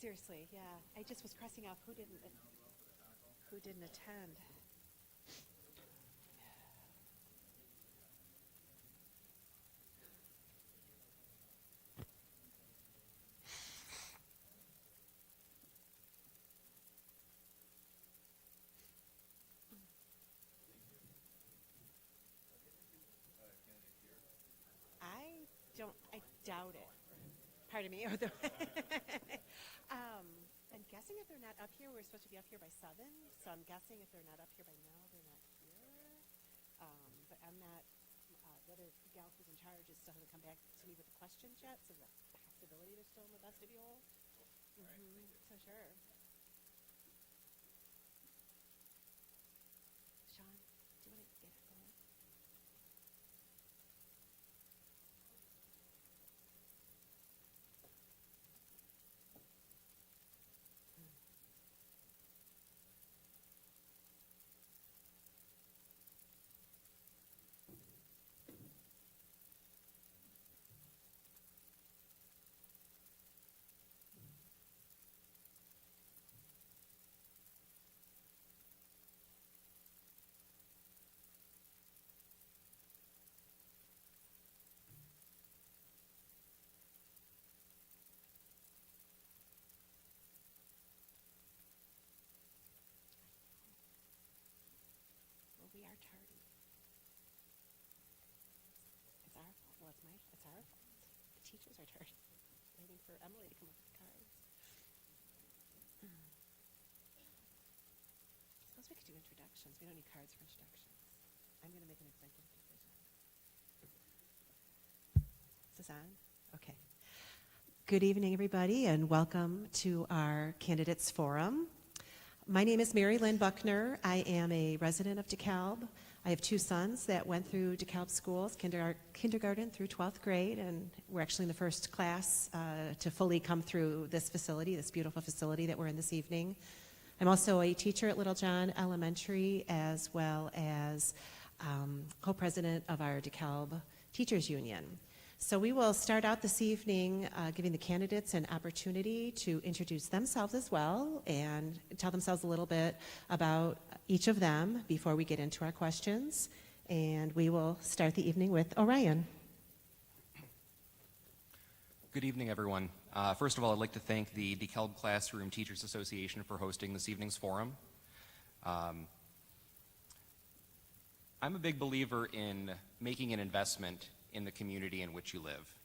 Seriously, yeah. I just was crossing off who didn't attend. I doubt it. Pardon me. um, I'm guessing if they're not up here, we're supposed to be up here by 7. So I'm guessing if they're not up here by now, they're not here. But I'm not, the other gal who's in charge is still hasn't come back to me with the questions yet. So the possibility they're still in the vestibule. So sure. Sean, do you want to get it going? Well, we are tardy. It's our fault. Well, it's our fault. The teachers are tardy. Waiting for Emily to come up with the cards. Suppose we could do introductions. We don't need cards for introductions. I'm going to make an executive decision. Is this on? Okay. Good evening, everybody, and welcome to our Candidates Forum. My name is Mary Lynn Buckner. I am a resident of DeKalb. I have 2 sons that went through DeKalb schools, kindergarten through 12th grade, and we're actually in the first class to fully come through this facility, this beautiful facility that we're in this evening. I'm also a teacher at Littlejohn Elementary, as well as co-president of our DeKalb Teachers Union. So we will start out this evening giving the candidates an opportunity to introduce themselves as well and tell themselves a little bit about each of them before we get into our questions. And we will start the evening with Orion. Good evening, everyone. First of all, I'd like to thank the DeKalb Classroom Teachers Association for hosting this evening's forum. I'm a big believer in making an investment in the community in which you live.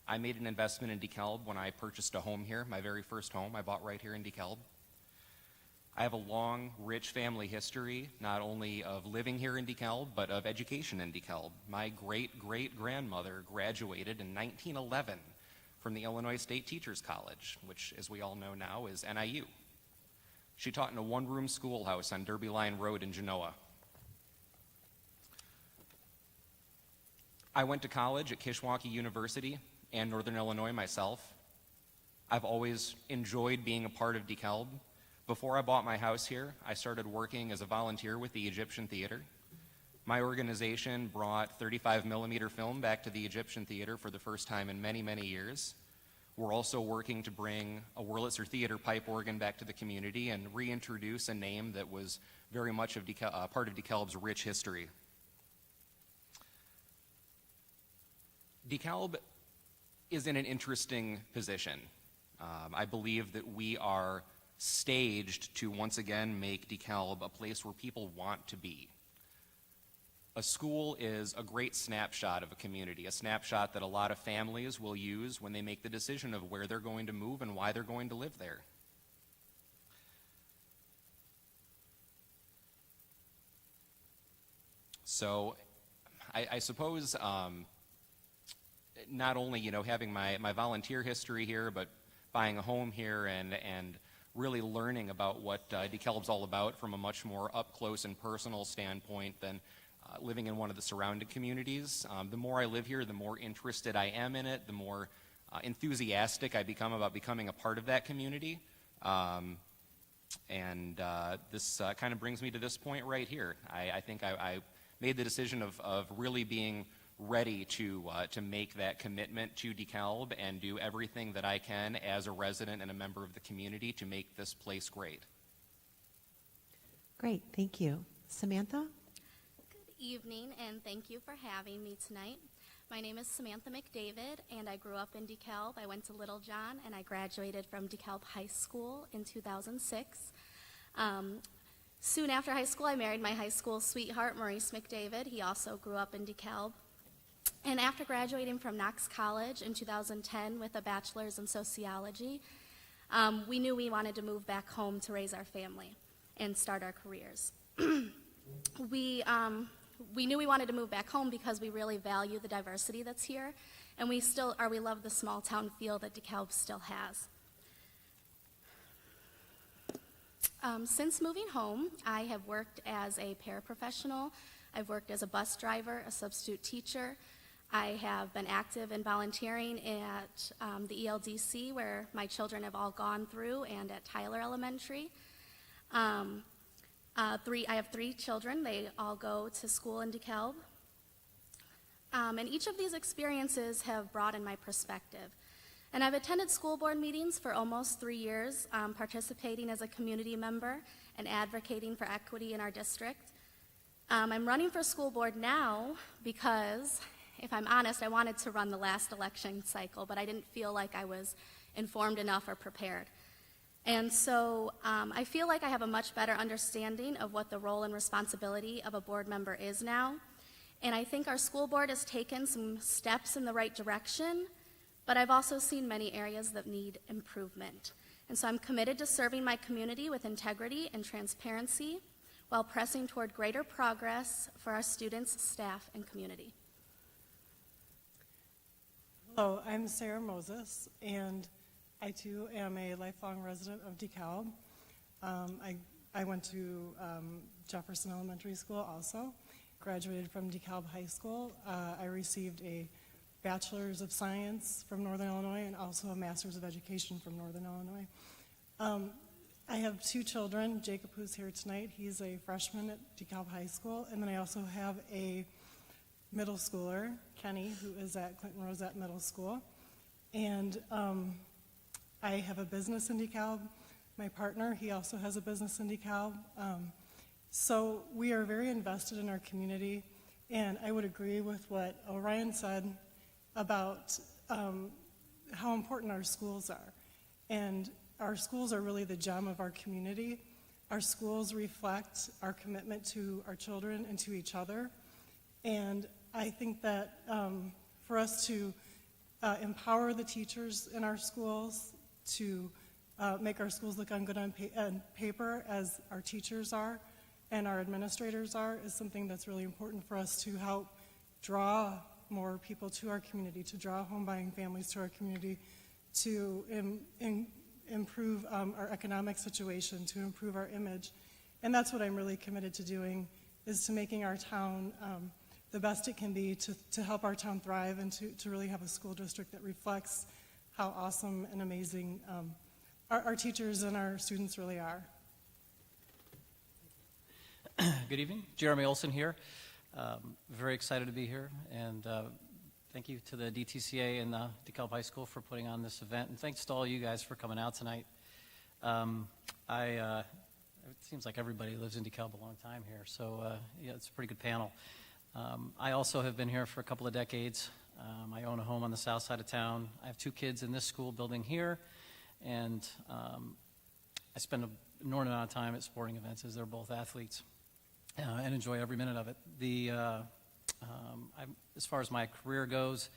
I made an investment in DeKalb when I purchased a home here, my very first home I bought right here in DeKalb. I have a long, rich family history, not only of living here in DeKalb, but of education in DeKalb. My great-great-grandmother graduated in 1911 from the Illinois State Teachers College, which, as we all know now, is NIU. She taught in a one-room schoolhouse on Derby Line Road in Genoa. I went to college at Kishwaukee University and Northern Illinois myself. I've always enjoyed being a part of DeKalb. Before I bought my house here, I started working as a volunteer with the Egyptian Theater. My organization brought 35mm film back to the Egyptian Theater for the first time in many, many years. We're also working to bring a Wurlitzer Theater pipe organ back to the community and reintroduce a name that was very much of part of DeKalb's rich history. DeKalb is in an interesting position. I believe that we are staged to once again make DeKalb a place where people want to be. A school is a great snapshot of a community, a snapshot that a lot of families will use when they make the decision of where they're going to move and why they're going to live there. So I suppose not only, having my volunteer history here, but buying a home here and really learning about what DeKalb's all about from a much more up-close and personal standpoint than living in one of the surrounding communities. The more I live here, the more interested I am in it, the more enthusiastic I become about becoming a part of that community. This kind of brings me to this point right here. I think I made the decision of really being ready to make that commitment to DeKalb and do everything that I can as a resident and a member of the community to make this place great. Great, thank you. Samantha? Good evening, and thank you for having me tonight. My name is Samantha McDavid, and I grew up in DeKalb. I went to Little John, and I graduated from DeKalb High School in 2006. Soon after high school, I married my high school sweetheart, Maurice McDavid. He also grew up in DeKalb. And after graduating from Knox College in 2010 with a bachelor's in sociology, we knew we wanted to move back home to raise our family and start our careers. We knew we wanted to move back home because we really value the diversity that's here, and we love the small town feel that DeKalb still has. Since moving home, I have worked as a paraprofessional. I've worked as a bus driver, a substitute teacher. I have been active in volunteering at the ELDC, where my children have all gone through, and at Tyler Elementary. I have 3 children. They all go to school in DeKalb. And each of these experiences have broadened my perspective. And I've attended school board meetings for almost 3 years, participating as a community member and advocating for equity in our district. I'm running for school board now because, if I'm honest, I wanted to run the last election cycle, but I didn't feel like I was informed enough or prepared. And so I feel like I have a much better understanding of what the role and responsibility of a board member is now. And I think our school board has taken some steps in the right direction, but I've also seen many areas that need improvement. And so I'm committed to serving my community with integrity and transparency while pressing toward greater progress for our students, staff, and community. Hello, I'm Sarah Moses, and I too am a lifelong resident of DeKalb. I went to Jefferson Elementary School also, graduated from DeKalb High School. I received a Bachelor's of Science from Northern Illinois and also a Master's of Education from Northern Illinois. I have 2 children, Jacob, who's here tonight. He's a freshman at DeKalb High School, and then I also have a middle schooler, Kenny, who is at Clinton Rosette Middle School. And I have a business in DeKalb. My partner, he also has a business in DeKalb. So we are very invested in our community, and I would agree with what Orion said about how important our schools are. And our schools are really the gem of our community. Our schools reflect our commitment to our children and to each other. And I think that for us to empower the teachers in our schools, to make our schools look good on paper as our teachers are and our administrators are, is something that's really important for us to help draw more people to our community, to draw home-buying families to our community, to improve our economic situation, to improve our image. And that's what I'm really committed to doing, is to making our town the best it can be, to help our town thrive and to really have a school district that reflects how awesome and amazing our teachers and our students really are. Good evening. Jeremy Olson here. Very excited to be here, and thank you to the DTCA and DeKalb High School for putting on this event, and thanks to all you guys for coming out tonight. It seems like everybody lives in DeKalb a long time here, so yeah, it's a pretty good panel. I also have been here for a couple of decades. I own a home on the south side of town. I have 2 kids in this school building here, and I spend an inordinate amount of time at sporting events, as they're both athletes, and enjoy every minute of it. As far as my career goes,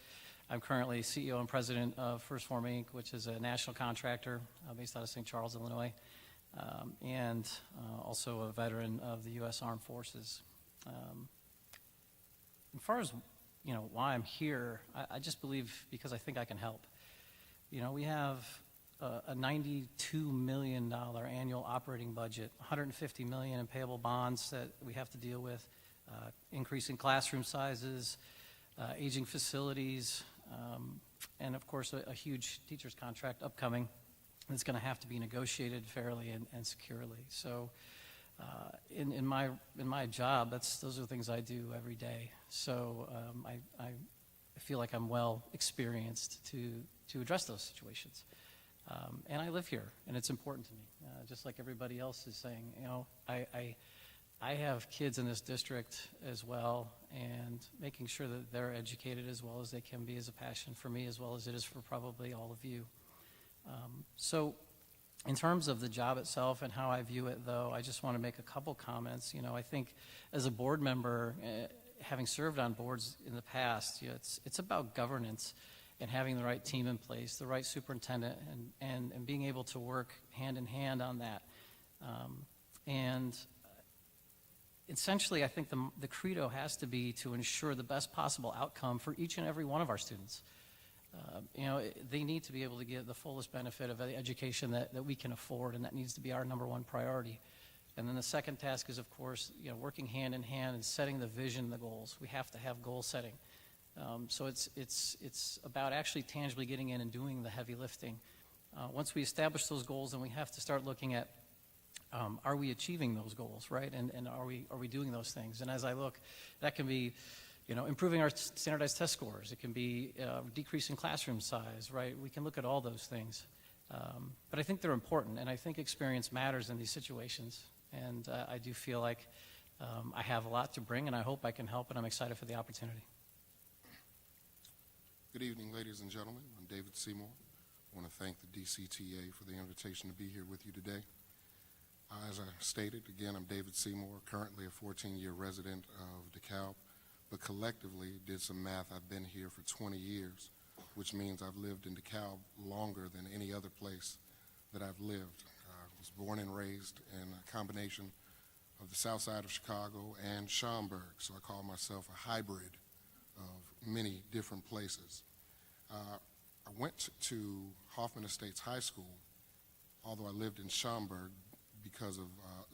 I'm currently CEO and president of First Form Inc., which is a national contractor based out of St. Charles, Illinois, and also a veteran of the U.S. Armed Forces. As far as why I'm here, I just believe because I think I can help. We have a $92 million annual operating budget, $150 million in payable bonds that we have to deal with, increasing classroom sizes, aging facilities, and of course a huge teacher's contract upcoming that's going to have to be negotiated fairly and securely. So in my job, those are the things I do every day. So I feel like I'm well experienced to address those situations. And I live here, and it's important to me, just like everybody else is saying. You know, I have kids in this district as well, and making sure that they're educated as well as they can be is a passion for me, as well as it is for probably all of you. So in terms of the job itself and how I view it, though, I just want to make a couple comments. You know, I think as a board member, having served on boards in the past, you know, it's about governance and having the right team in place, the right superintendent, and being able to work hand in hand on that. And essentially, I think the credo has to be to ensure the best possible outcome for each and every one of our students. You know, they need to be able to get the fullest benefit of the education that we can afford, and that needs to be our number one priority. And then the second task is, of course, you know, working hand in hand and setting the vision and the goals. We have to have goal setting. So it's about actually tangibly getting in and doing the heavy lifting. Once we establish those goals, then we have to start looking at are we achieving those goals, right? And are we doing those things? And as I look, that can be, you know, improving our standardized test scores. It can be decreasing classroom size, right? We can look at all those things. But I think they're important, and I think experience matters in these situations. And I do feel like I have a lot to bring, and I hope I can help, and I'm excited for the opportunity. Good evening, ladies and gentlemen. I'm David Seymour. I want to thank the DCTA for the invitation to be here with you today. As I stated, again, I'm David Seymour, currently a 14-year resident of DeKalb, but collectively did some math. I've been here for 20 years, which means I've lived in DeKalb longer than any other place that I've lived. I was born and raised in a combination of the south side of Chicago and Schaumburg, so I call myself a hybrid of many different places. I went to Hoffman Estates High School, although I lived in Schaumburg, because of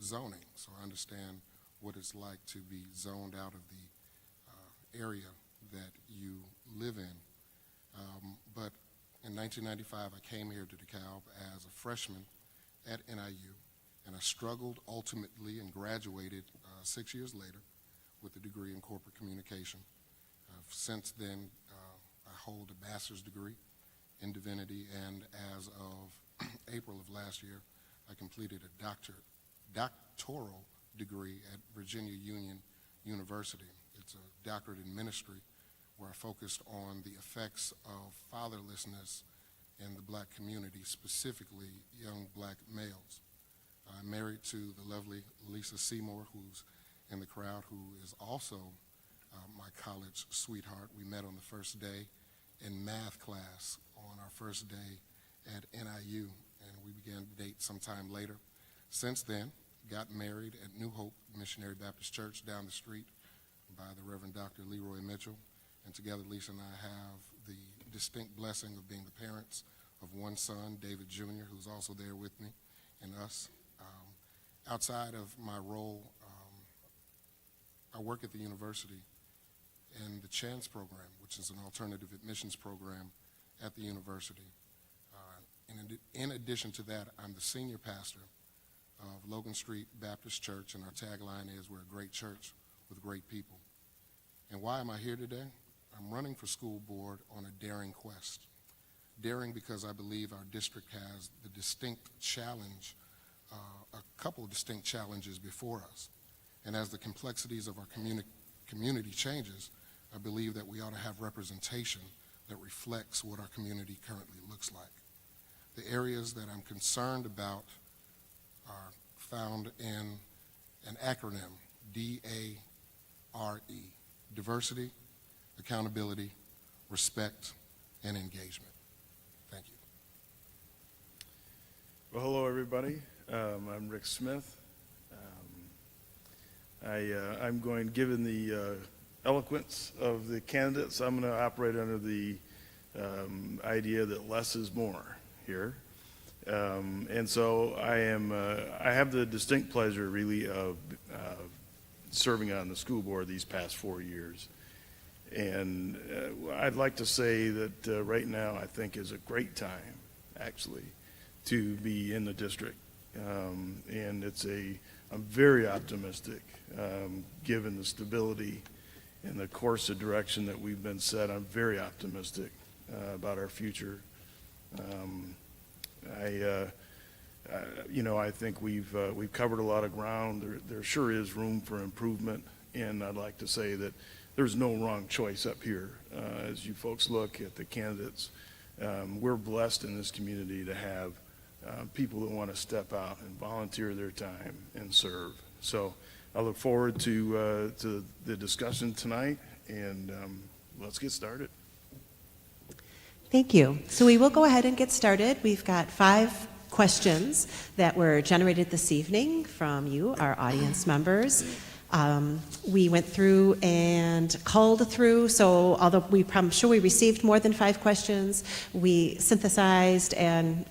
zoning, so I understand what it's like to be zoned out of the area that you live in. But in 1995, I came here to DeKalb as a freshman at NIU, and I struggled ultimately and graduated 6 years later with a degree in corporate communication. Since then, I hold a master's degree in divinity, and as of April of last year, I completed a doctoral degree at Virginia Union University. It's a doctorate in ministry where I focused on the effects of fatherlessness in the black community, specifically young black males. I'm married to the lovely Lisa Seymour, who's in the crowd, who is also my college sweetheart. We met on the first day in math class on our first day at NIU, and we began to date sometime later. Since then, got married at New Hope Missionary Baptist Church down the street by the Reverend Dr. Leroy Mitchell, and together Lisa and I have the distinct blessing of being the parents of one son, David Jr., who's also there with me and us. Outside of my role, I work at the university in the CHANCE program, which is an alternative admissions program at the university. In addition to that, I'm the senior pastor of Logan Street Baptist Church, and our tagline is, we're a great church with great people. And why am I here today? I'm running for school board on a daring quest. Daring because I believe our district has the distinct challenge, a couple of distinct challenges before us. And as the complexities of our community changes, I believe that we ought to have representation that reflects what our community currently looks like. The areas that I'm concerned about are found in an acronym, DARE, diversity, accountability, respect, and engagement. Thank you. Well, hello, everybody. I'm Rick Smith. I'm going, given the eloquence of the candidates, I'm going to operate under the idea that less is more here. And so I have the distinct pleasure, really, of serving on the school board these past 4 years. And I'd like to say that right now I think is a great time, actually, to be in the district And I'm very optimistic, given the stability and the course of direction that we've been set. I'm very optimistic about our future. I think we've covered a lot of ground. There sure is room for improvement, and I'd like to say that there's no wrong choice up here. As you folks look at the candidates, we're blessed in this community to have people that want to step out and volunteer their time and serve. So I look forward to the discussion tonight, and let's get started. Thank you. So we will go ahead and get started. We've got 5 questions that were generated this evening from you, our audience members. We went through and culled through, so although I'm sure we received more than 5 questions, we synthesized and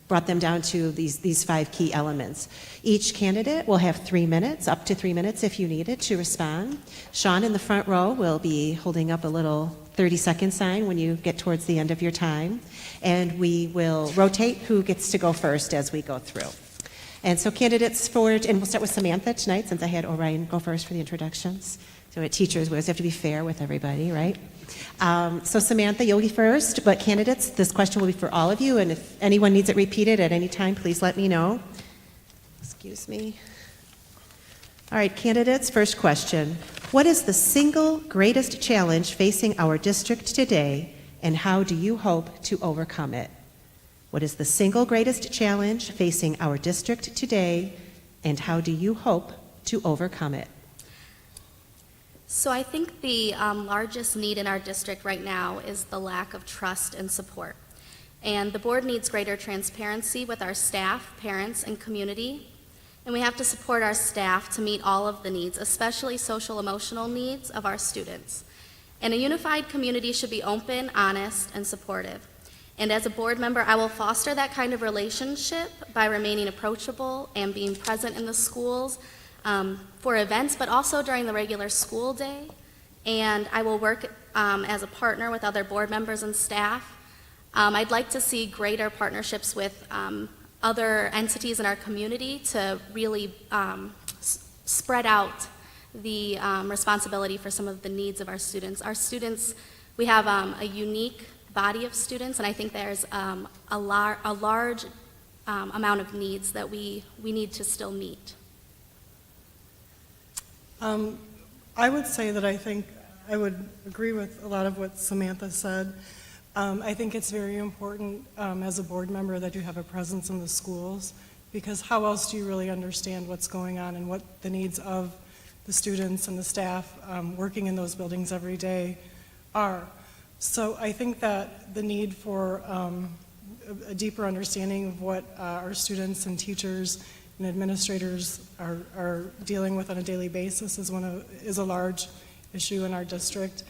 brought them down to these 5 key elements. Each candidate will have 3 minutes, up to 3 minutes if you need it, to respond. Sean in the front row will be holding up a little 30-second sign when you get towards the end of your time. And we will rotate who gets to go first as we go through. And so candidates forward, and we'll start with Samantha tonight, since I had Orion go first for the introductions. So at teachers, we always have to be fair with everybody, right? So Samantha, you'll be first, but candidates, this question will be for all of you, and if anyone needs it repeated at any time, please let me know. Excuse me. All right, candidates, first question. What is the single greatest challenge facing our district today, and how do you hope to overcome it? What is the single greatest challenge facing our district today, and how do you hope to overcome it? So I think the largest need in our district right now is the lack of trust and support. And the board needs greater transparency with our staff, parents, and community. And we have to support our staff to meet all of the needs, especially social-emotional needs of our students. And a unified community should be open, honest, and supportive. And as a board member, I will foster that kind of relationship by remaining approachable and being present in the schools for events, but also during the regular school day. And I will work as a partner with other board members and staff. I'd like to see greater partnerships with other entities in our community to really spread out the responsibility for some of the needs of our students. Our students, we have a unique body of students, and I think there's a large amount of needs that we need to still meet. I would say that I think I would agree with a lot of what Samantha said. I think it's very important as a board member that you have a presence in the schools, because how else do you really understand what's going on and what the needs of the students and the staff working in those buildings every day are. So I think that the need for a deeper understanding of what our students and teachers and administrators are dealing with on a daily basis is a large issue in our district.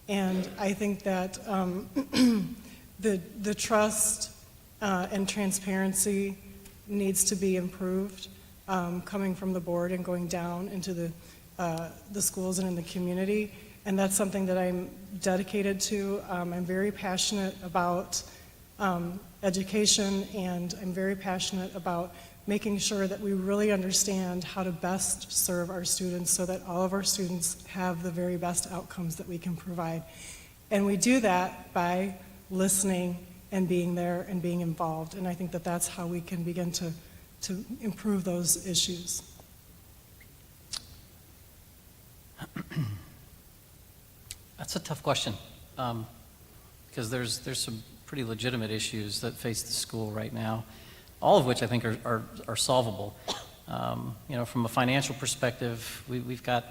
And I think that the trust and transparency needs to be improved, coming from the board and going down into the schools and in the community. And that's something that I'm dedicated to. I'm very passionate about education, and I'm very passionate about making sure that we really understand how to best serve our students so that all of our students have the very best outcomes that we can provide. And we do that by listening and being there and being involved. And I think that that's how we can begin to improve those issues. That's a tough question, because there's some pretty legitimate issues that face the school right now, all of which I think are solvable. From a financial perspective, we've got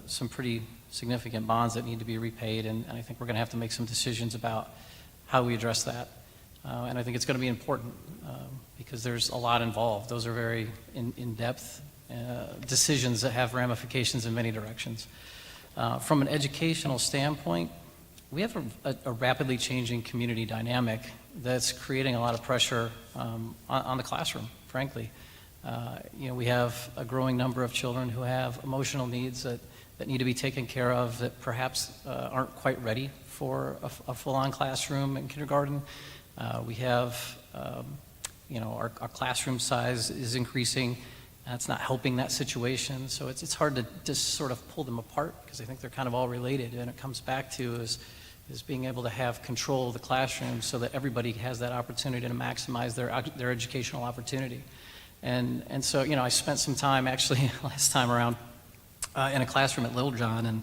some pretty significant bonds that need to be repaid, and I think we're going to have to make some decisions about how we address that. And I think it's going to be important because there's a lot involved. Those are very in-depth decisions that have ramifications in many directions. From an educational standpoint, we have a rapidly changing community dynamic that's creating a lot of pressure on the classroom, frankly. We have a growing number of children who have emotional needs that need to be taken care of, that perhaps aren't quite ready for a full-on classroom in kindergarten. We have our classroom size is increasing. It's not helping that situation. So it's hard to just sort of pull them apart because I think they're kind of all related. And it comes back to is being able to have control of the classroom so that everybody has that opportunity to maximize their educational opportunity. And so, I spent some time actually last time around in a classroom at Littlejohn, and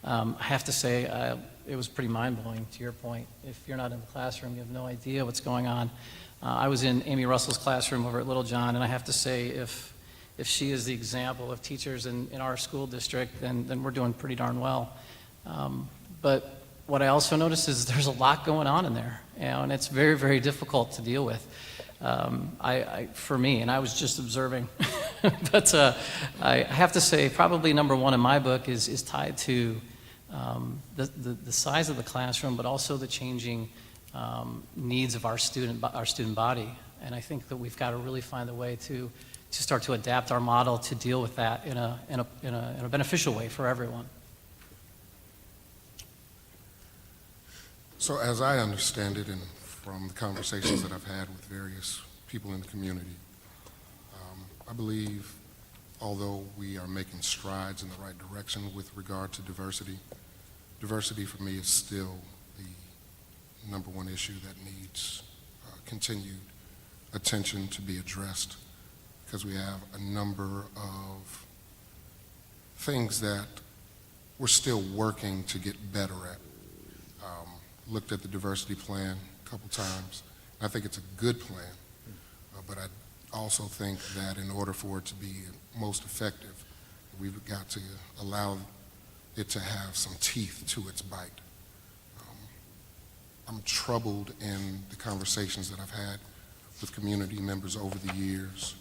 I have to say it was pretty mind-blowing, to your point. If you're not in the classroom, you have no idea what's going on. I was in Amy Russell's classroom over at Littlejohn, and I have to say if she is the example of teachers in our school district, then we're doing pretty darn well. But what I also noticed is there's a lot going on in there, and it's very, very difficult to deal with. For me, and I was just observing, but I have to say probably number one in my book is tied to the size of the classroom, but also the changing needs of our student body. And I think that we've got to really find a way to start to adapt our model to deal with that in a beneficial way for everyone. So as I understand it, and from the conversations that I've had with various people in the community, I believe although we are making strides in the right direction with regard to diversity, diversity for me is still the number one issue that needs continued attention to be addressed, because we have a number of things that we're still working to get better at. Looked at the diversity plan a couple times. I think it's a good plan, but I also think that in order for it to be most effective, we've got to allow it to have some teeth to its bite. I'm troubled in the conversations that I've had with community members over the years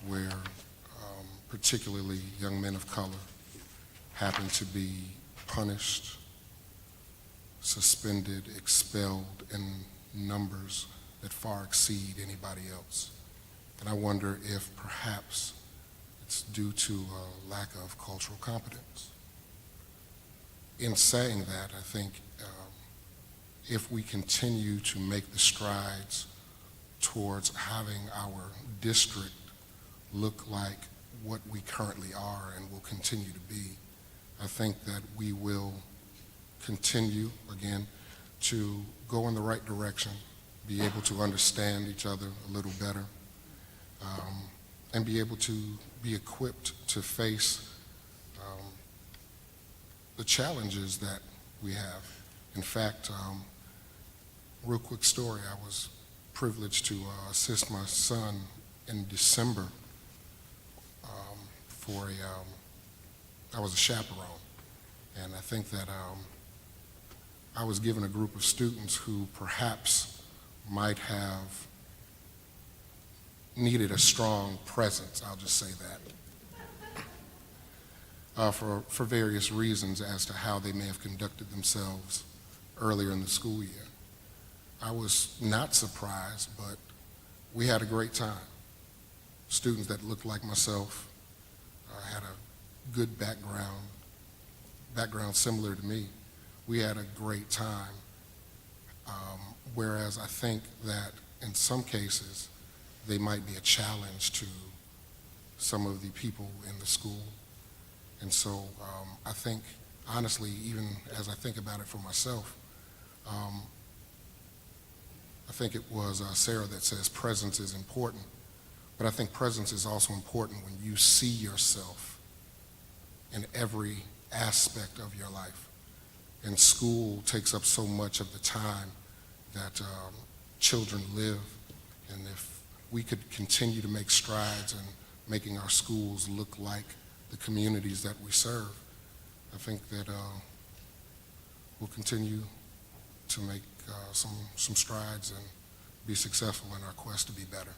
where particularly young men of color happen to be punished, suspended, expelled in numbers that far exceed anybody else. And I wonder if perhaps it's due to a lack of cultural competence. In saying that, I think if we continue to make the strides towards having our district look like what we currently are and will continue to be, I think that we will continue, again, to go in the right direction, be able to understand each other a little better, and be able to be equipped to face the challenges that we have. In fact, real quick story, I was privileged to assist my son in December I was a chaperone, and I think that I was given a group of students who perhaps might have needed a strong presence, I'll just say that, for various reasons as to how they may have conducted themselves earlier in the school year. I was not surprised, but we had a great time. Students that looked like myself, had a good background similar to me. We had a great time, whereas I think that in some cases they might be a challenge to some of the people in the school. And so I think, honestly, even as I think about it for myself, I think it was Sarah that says presence is important, but I think presence is also important when you see yourself in every aspect of your life. And school takes up so much of the time that children live, and if we could continue to make strides in making our schools look like the communities that we serve, I think that we'll continue to make some strides and be successful in our quest to be better.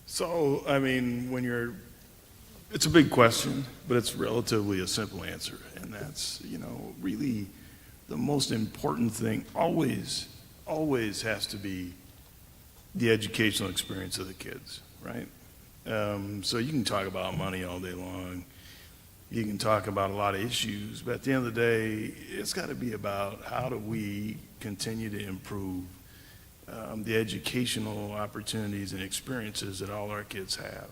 So, I mean, it's a big question, but it's relatively a simple answer. And that's, really the most important thing always has to be the educational experience of the kids, right? So you can talk about money all day long. You can talk about a lot of issues, but at the end of the day, it's got to be about how do we continue to improve the educational opportunities and experiences that all our kids have.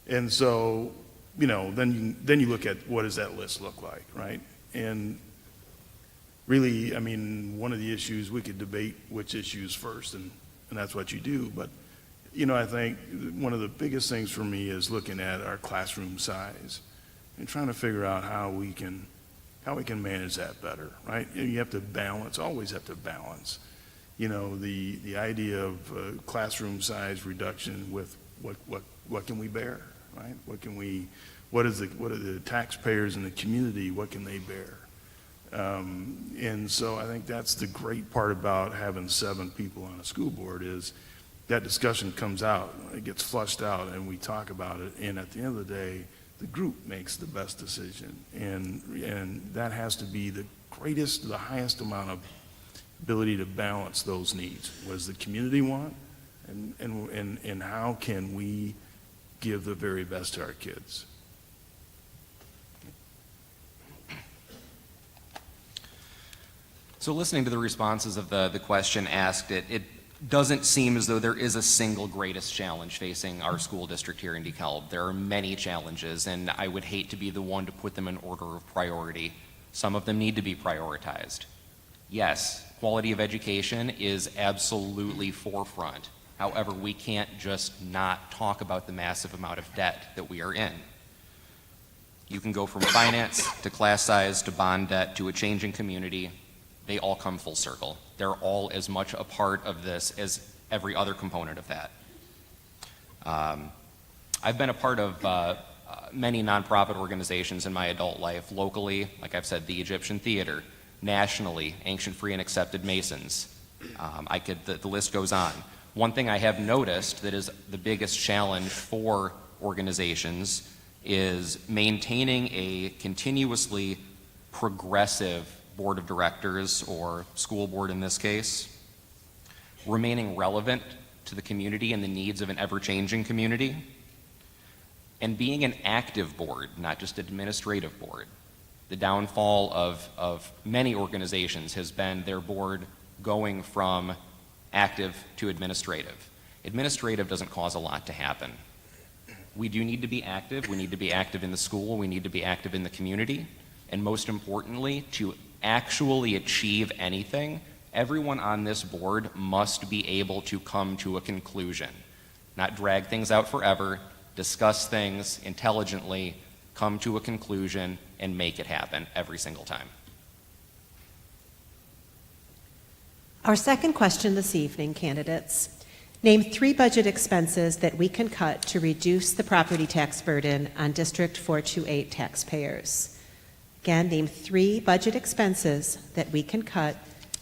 And so, then you look at what does that list look like, right? And really, I mean, one of the issues, we could debate which issues first, and that's what you do, but, I think one of the biggest things for me is looking at our classroom size and trying to figure out how we can manage that better, right? You have to balance, always have to balance, the idea of classroom size reduction with what can we bear, right? What are the taxpayers in the community, what can they bear? And so I think that's the great part about having 7 people on a school board is that discussion comes out, it gets flushed out, and we talk about it, and at the end of the day, the group makes the best decision, and that has to be the highest amount of ability to balance those needs. What does the community want, and how can we give the very best to our kids? So listening to the responses of the question asked, it doesn't seem as though there is a single greatest challenge facing our school district here in DeKalb. There are many challenges, and I would hate to be the one to put them in order of priority. Some of them need to be prioritized. Yes, quality of education is absolutely forefront. However, we can't just not talk about the massive amount of debt that we are in. You can go from finance to class size to bond debt to a changing community. They all come full circle. They're all as much a part of this as every other component of that. I've been a part of many nonprofit organizations in my adult life, locally, like I've said, the Egyptian Theater, nationally, Ancient Free and Accepted Masons. The list goes on. One thing I have noticed that is the biggest challenge for organizations is maintaining a continuously progressive board of directors, or school board in this case, remaining relevant to the community and the needs of an ever-changing community, and being an active board, not just an administrative board. The downfall of many organizations has been their board going from active to administrative. Administrative doesn't cause a lot to happen. We do need to be active. We need to be active in the school. We need to be active in the community. And most importantly, to actually achieve anything, everyone on this board must be able to come to a conclusion, not drag things out forever, discuss things intelligently, come to a conclusion, and make it happen every single time. Our second question this evening, candidates. Name 3 budget expenses that we can cut to reduce the property tax burden on District 428 taxpayers. Again, name 3 budget expenses that we can cut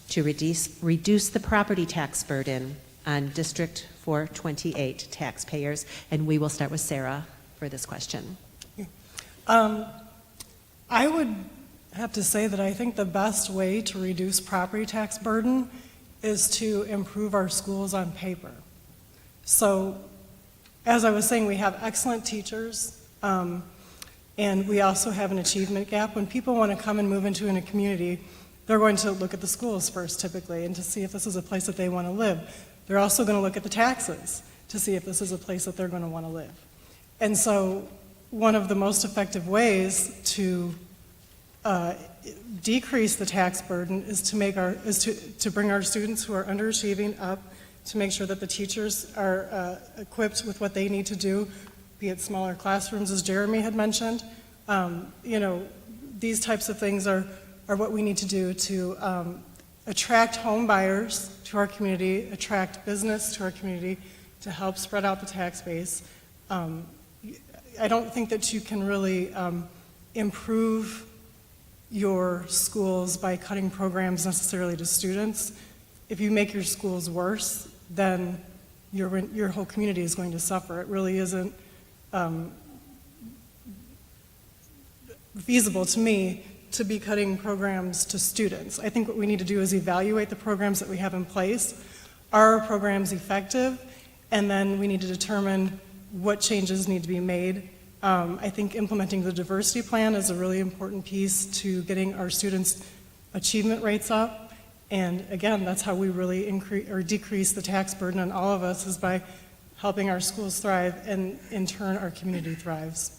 to reduce the property tax burden on District 428 taxpayers. And we will start with Sarah for this question. I would have to say that I think the best way to reduce property tax burden is to improve our schools on paper. So, as I was saying, we have excellent teachers, and we also have an achievement gap. When people want to come and move into a community, they're going to look at the schools first, typically, and to see if this is a place that they want to live. They're also going to look at the taxes to see if this is a place that they're going to want to live. And so, one of the most effective ways to decrease the tax burden is to bring our students who are underachieving up, to make sure that the teachers are equipped with what they need to do, be it smaller classrooms, as Jeremy had mentioned. These types of things are what we need to do to attract home buyers to our community, attract business to our community, to help spread out the tax base. I don't think that you can really improve your schools by cutting programs necessarily to students. If you make your schools worse, then your whole community is going to suffer. It really isn't feasible to me to be cutting programs to students. I think what we need to do is evaluate the programs that we have in place. Are our programs effective? And then we need to determine what changes need to be made. I think implementing the diversity plan is a really important piece to getting our students' achievement rates up. And again, that's how we really increase or decrease the tax burden on all of us, is by helping our schools thrive, and in turn, our community thrives.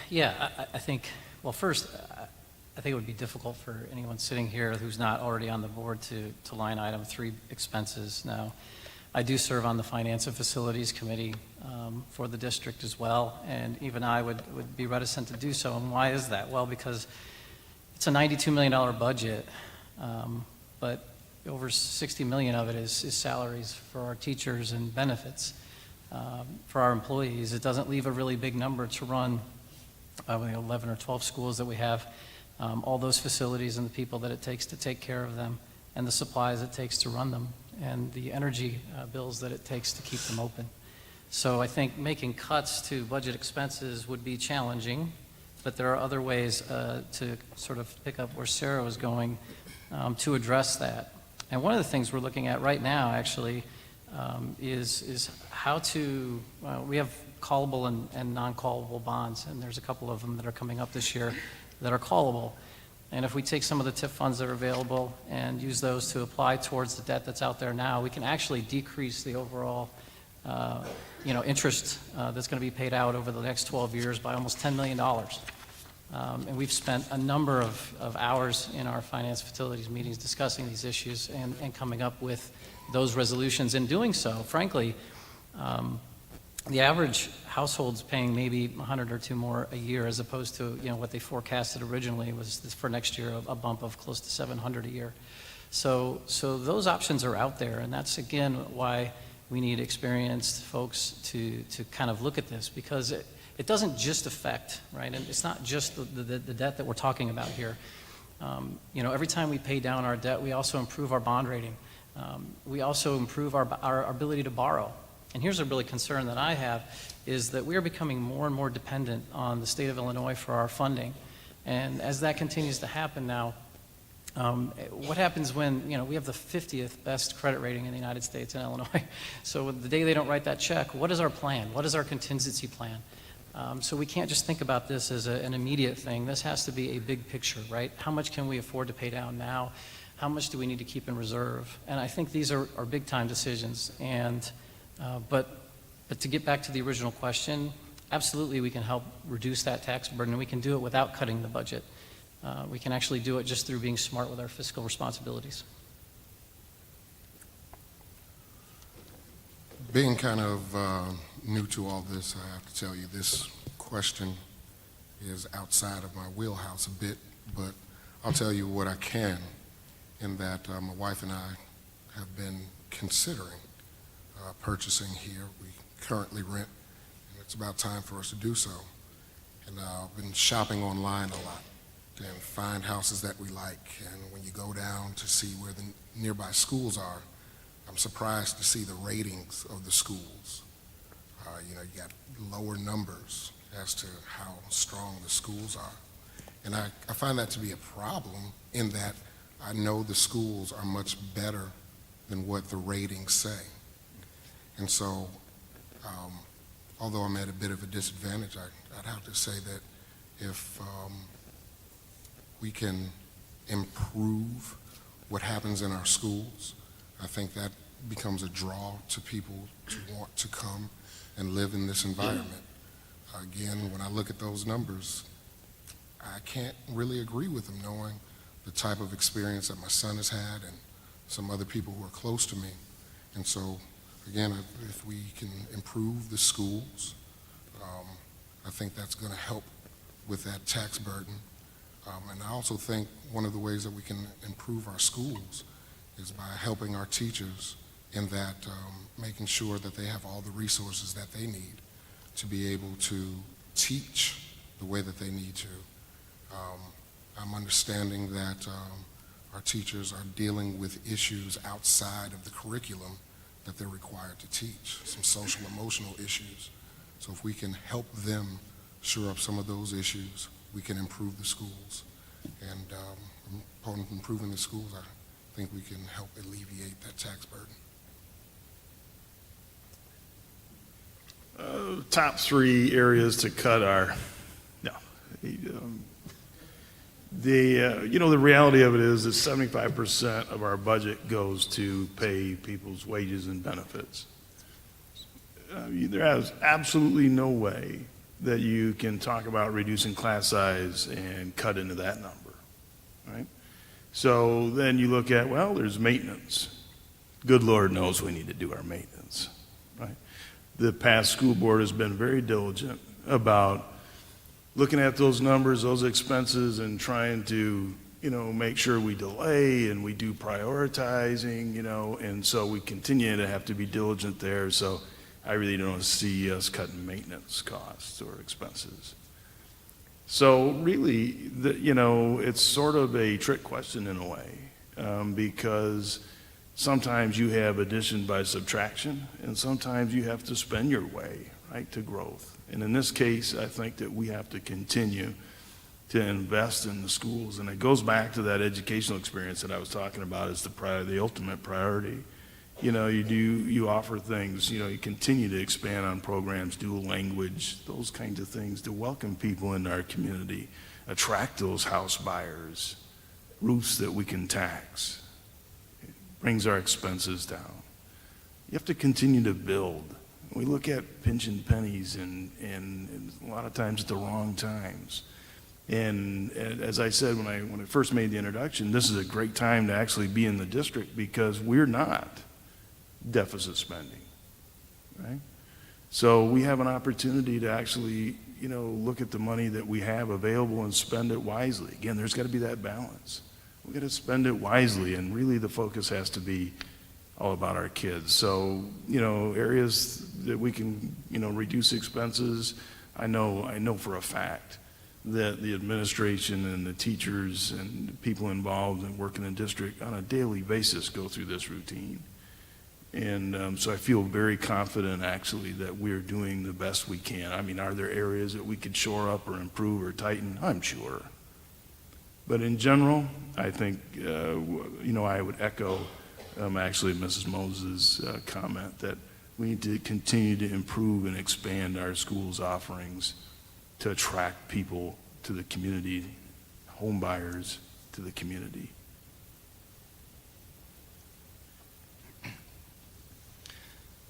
Yeah, I think, well, first, I think it would be difficult for anyone sitting here who's not already on the board to line item 3 expenses. Now, I do serve on the Finance and Facilities Committee for the district as well, and even I would be reticent to do so. And why is that? Well, because it's a $92 million budget, but over $60 million of it is salaries for our teachers and benefits for our employees. It doesn't leave a really big number to run 11 or 12 schools that we have, all those facilities and the people that it takes to take care of them, and the supplies it takes to run them, and the energy bills that it takes to keep them open. So I think making cuts to budget expenses would be challenging, but there are other ways to sort of pick up where Sarah was going to address that. And one of the things we're looking at right now, actually, is how to, we have callable and non-callable bonds, and there's a couple of them that are coming up this year that are callable. And if we take some of the TIF funds that are available and use those to apply towards the debt that's out there now, we can actually decrease the overall interest that's going to be paid out over the next 12 years by almost $10 million. And we've spent a number of hours in our finance facilities meetings discussing these issues and coming up with those resolutions. In doing so, frankly, the average household's paying maybe 100 or 2 more a year, as opposed to what they forecasted originally was for next year a bump of close to 700 a year. So those options are out there, and that's again why we need experienced folks to kind of look at this, because it doesn't just affect, right? And it's not just the debt that we're talking about here. Every time we pay down our debt, we also improve our bond rating. We also improve our ability to borrow. And here's a really concern that I have, is that we are becoming more and more dependent on the state of Illinois for our funding. And as that continues to happen now, what happens when, we have the 50th best credit rating in the United States in Illinois. So the day they don't write that check, what is our plan? What is our contingency plan? So we can't just think about this as an immediate thing. This has to be a big picture, right? How much can we afford to pay down now? How much do we need to keep in reserve? And I think these are big time decisions. And but to get back to the original question, absolutely we can help reduce that tax burden, and we can do it without cutting the budget. We can actually do it just through being smart with our fiscal responsibilities. Being kind of new to all this, I have to tell you, this question is outside of my wheelhouse a bit, but I'll tell you what I can, in that my wife and I have been considering purchasing here. We currently rent, and it's about time for us to do so. And I've been shopping online a lot and find houses that we like. And when you go down to see where the nearby schools are, I'm surprised to see the ratings of the schools. You got lower numbers as to how strong the schools are. And I find that to be a problem, in that I know the schools are much better than what the ratings say. And so, although I'm at a bit of a disadvantage, I'd have to say that if we can improve what happens in our schools, I think that becomes a draw to people to want to come and live in this environment. Again, when I look at those numbers, I can't really agree with them, knowing the type of experience that my son has had and some other people who are close to me. And so, again, if we can improve the schools, I think that's going to help with that tax burden. And I also think one of the ways that we can improve our schools is by helping our teachers in that, making sure that they have all the resources that they need to be able to teach the way that they need to. I'm understanding that our teachers are dealing with issues outside of the curriculum that they're required to teach, some social, emotional issues. So if we can help them shore up some of those issues, we can improve the schools. And upon improving the schools, I think we can help alleviate that tax burden. Top 3 areas to cut are, no, The reality of it is that 75% of our budget goes to pay people's wages and benefits. There is absolutely no way that you can talk about reducing class size and cut into that number, right? So then you look at, well, there's maintenance. Good Lord knows we need to do our maintenance, right? The past school board has been very diligent about looking at those numbers, those expenses, and trying to, make sure we delay and we do prioritizing, and so we continue to have to be diligent there. So I really don't see us cutting maintenance costs or expenses. So really, it's sort of a trick question in a way, because sometimes you have addition by subtraction, and sometimes you have to spend your way, right, to growth. And in this case, I think that we have to continue to invest in the schools. And it goes back to that educational experience that I was talking about as the ultimate priority. You offer things, you continue to expand on programs, dual language, those kinds of things to welcome people into our community, attract those house buyers, roofs that we can tax. It brings our expenses down. You have to continue to build. We look at pinching pennies and a lot of times at the wrong times. And as I said when I first made the introduction, this is a great time to actually be in the district because we're not deficit spending, right? So we have an opportunity to actually, look at the money that we have available and spend it wisely. Again, there's got to be that balance. We got to spend it wisely, and really the focus has to be all about our kids. So, areas that we can, reduce expenses. I know for a fact that the administration and the teachers and the people involved in working in the district on a daily basis go through this routine. And so I feel very confident, actually, that we're doing the best we can. I mean, are there areas that we could shore up or improve or tighten? I'm sure. But in general, I think, I would echo actually Mrs. Moses' comment that we need to continue to improve and expand our schools' offerings to attract people to the community, home buyers to the community.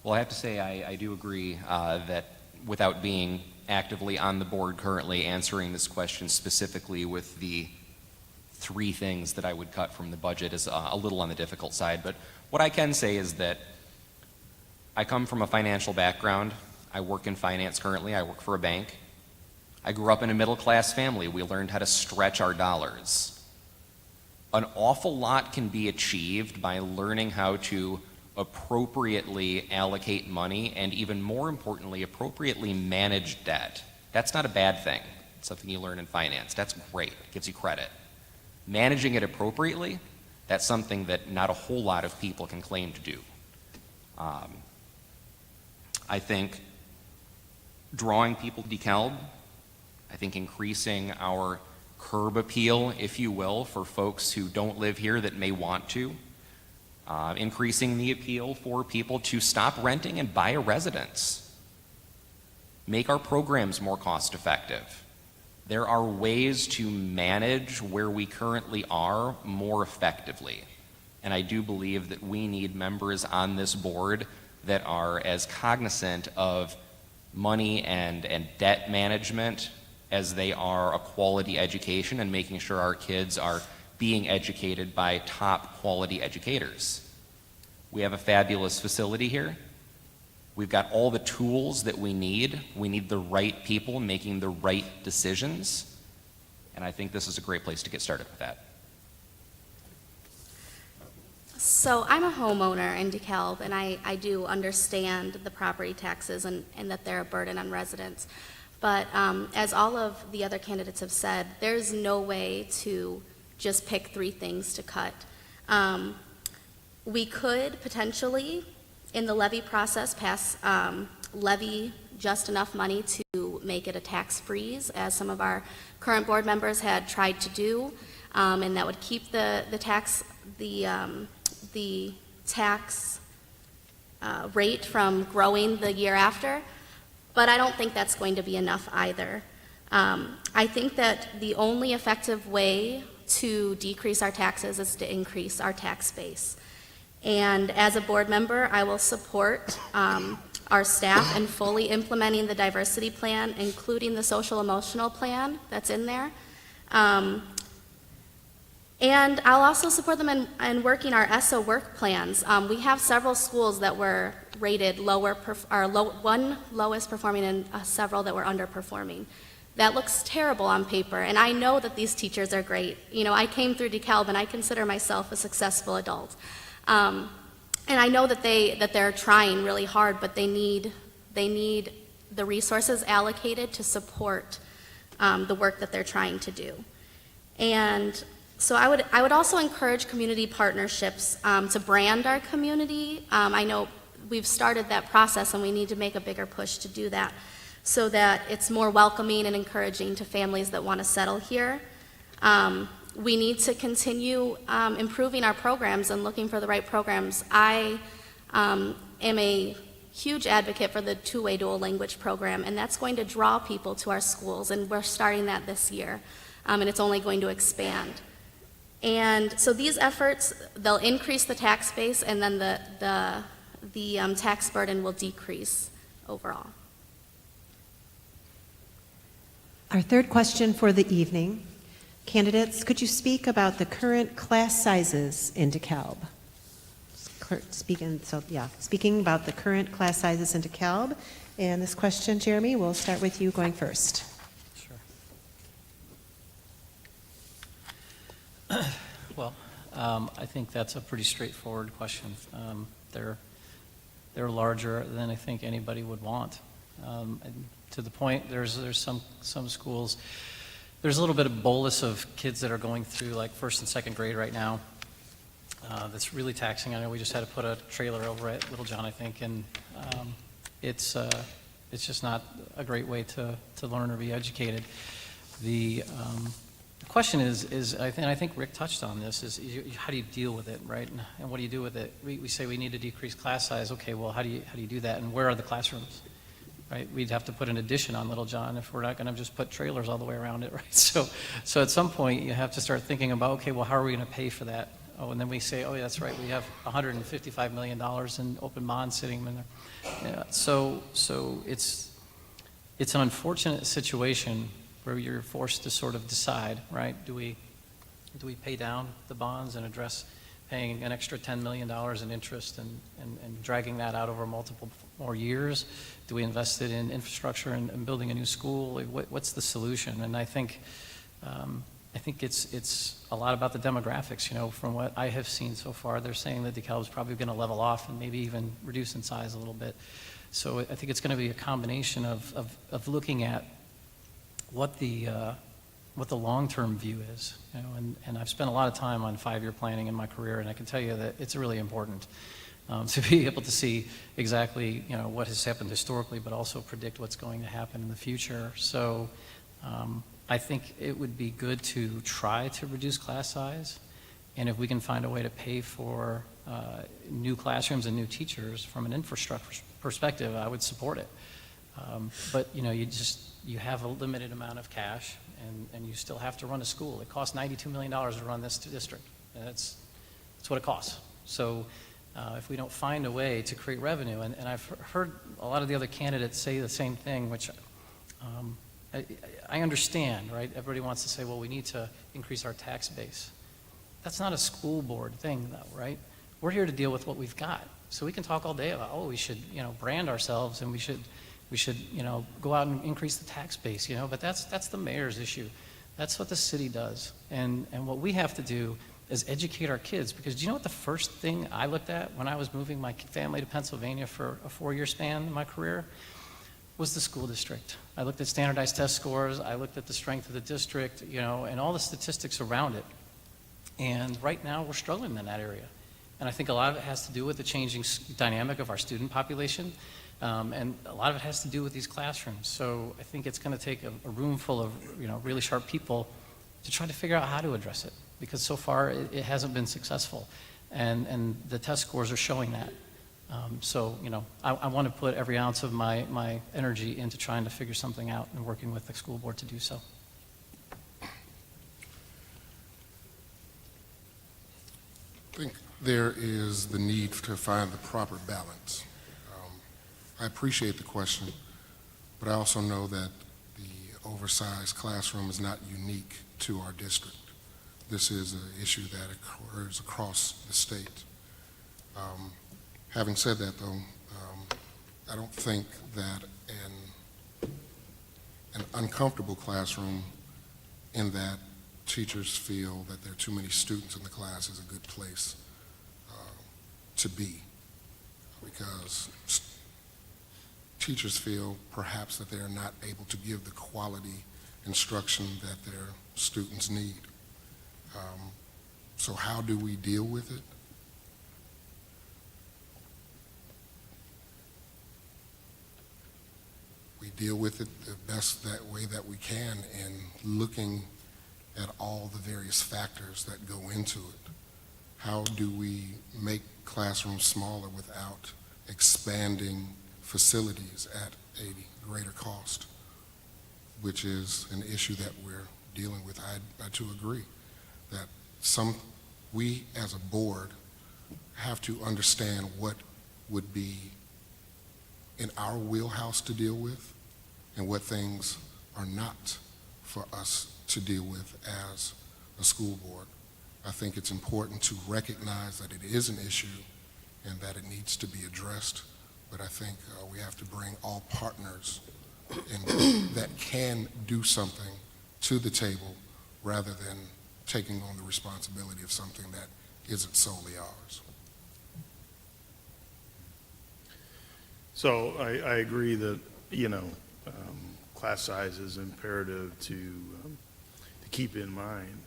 Well, I have to say I do agree that without being actively on the board currently answering this question specifically with the 3 things that I would cut from the budget is a little on the difficult side. But what I can say is that I come from a financial background. I work in finance currently. I work for a bank. I grew up in a middle-class family. We learned how to stretch our dollars. An awful lot can be achieved by learning how to appropriately allocate money and, even more importantly, appropriately manage debt. That's not a bad thing. It's something you learn in finance. That's great. It gives you credit. Managing it appropriately, that's something that not a whole lot of people can claim to do. I think drawing people to DeKalb, I think increasing our curb appeal, if you will, for folks who don't live here that may want to, increasing the appeal for people to stop renting and buy a residence, make our programs more cost effective. There are ways to manage where we currently are more effectively. And I do believe that we need members on this board that are as cognizant of money and debt management as they are a quality education and making sure our kids are being educated by top quality educators. We have a fabulous facility here. We've got all the tools that we need. We need the right people making the right decisions. And I think this is a great place to get started with that. So I'm a homeowner in DeKalb, and I do understand the property taxes and that they're a burden on residents. But as all of the other candidates have said, there's no way to just pick 3 things to cut. We could potentially, in the levy process, levy just enough money to make it a tax freeze, as some of our current board members had tried to do, and that would keep the tax rate from growing the year after. But I don't think that's going to be enough either. I think that the only effective way to decrease our taxes is to increase our tax base. And as a board member, I will support our staff in fully implementing the diversity plan, including the social emotional plan that's in there. And I'll also support them in working our ESSA work plans. We have several schools that were rated one lowest performing and several that were underperforming. That looks terrible on paper, and I know that these teachers are great. You know, I came through DeKalb, and I consider myself a successful adult. And I know that they're trying really hard, but they need the resources allocated to support the work that they're trying to do. And so I would also encourage community partnerships to brand our community. I know we've started that process, and we need to make a bigger push to do that, so that it's more welcoming and encouraging to families that want to settle here. We need to continue improving our programs and looking for the right programs. I am a huge advocate for the two-way dual language program, and that's going to draw people to our schools, and we're starting that this year, and it's only going to expand. And so these efforts, they'll increase the tax base, and then the tax burden will decrease overall. Our third question for the evening. Candidates, could you speak about the current class sizes in DeKalb? Speaking about the current class sizes in DeKalb. And this question, Jeremy, we'll start with you going first. Sure. Well, I think that's a pretty straightforward question. They're larger than I think anybody would want. And to the point, there's some schools, there's a little bit of bolus of kids that are going through like first and second grade right now. That's really taxing. I know we just had to put a trailer over at Little John, I think, and it's just not a great way to learn or be educated. The question is I think Rick touched on this, is how do you deal with it, right? And what do you do with it? We say we need to decrease class size. Okay, well, how do you do that? And where are the classrooms? Right? We'd have to put an addition on Little John if we're not going to just put trailers all the way around it, right? So at some point you have to start thinking about, okay, well, how are we going to pay for that? Oh, and then we say, oh, yeah, that's right, we have $155 million in open bonds sitting in there. Yeah, so it's an unfortunate situation where you're forced to sort of decide, right? Do we pay down the bonds and address paying an extra $10 million in interest and dragging that out over multiple more years? Do we invest it in infrastructure and building a new school? Like, what's the solution? And I think it's a lot about the demographics. You know, from what I have seen so far, they're saying that DeKalb is probably going to level off and maybe even reduce in size a little bit. So I think it's going to be a combination of looking at what the long-term view is. You know, and I've spent a lot of time on 5-year planning in my career, and I can tell you that it's really important to be able to see exactly, you know, what has happened historically, but also predict what's going to happen in the future. So I think it would be good to try to reduce class size, and if we can find a way to pay for new classrooms and new teachers from an infrastructure perspective, I would support it. But you know, you have a limited amount of cash, and you still have to run a school. It costs $92 million to run this district. That's what it costs. So if we don't find a way to create revenue, and I've heard a lot of the other candidates say the same thing, which I understand, right? Everybody wants to say, well, we need to increase our tax base. That's not a school board thing, though, right? We're here to deal with what we've got. So we can talk all day about, oh, we should, you know, brand ourselves, and we should, you know, go out and increase the tax base, you know, but that's the mayor's issue. That's what the city does. And what we have to do is educate our kids, because do you know what the first thing I looked at when I was moving my family to Pennsylvania for a 4-year span in my career? Was the school district. I looked at standardized test scores, I looked at the strength of the district, you know, and all the statistics around it. And right now we're struggling in that area. And I think a lot of it has to do with the changing dynamic of our student population. And a lot of it has to do with these classrooms. So I think it's going to take a room full of, you know, really sharp people to try to figure out how to address it, because so far it hasn't been successful, and the test scores are showing that. So, I want to put every ounce of my energy into trying to figure something out and working with the school board to do so. I think there is the need to find the proper balance. I appreciate the question, but I also know that the oversized classroom is not unique to our district. This is an issue that occurs across the state. Having said that, though, I don't think that an uncomfortable classroom in that teachers feel that there are too many students in the class is a good place to be, because teachers feel perhaps that they are not able to give the quality instruction that their students need. So how do we deal with it? We deal with it the best that way that we can, in looking at all the various factors that go into it. How do we make classrooms smaller without expanding facilities at a greater cost, which is an issue that we're dealing with. I too agree that we as a board have to understand what would be in our wheelhouse to deal with and what things are not for us to deal with as a school board. I think it's important to recognize that it is an issue and that it needs to be addressed, but I think we have to bring all partners that can do something to the table rather than taking on the responsibility of something that isn't solely ours. So I agree that, class size is imperative to keep in mind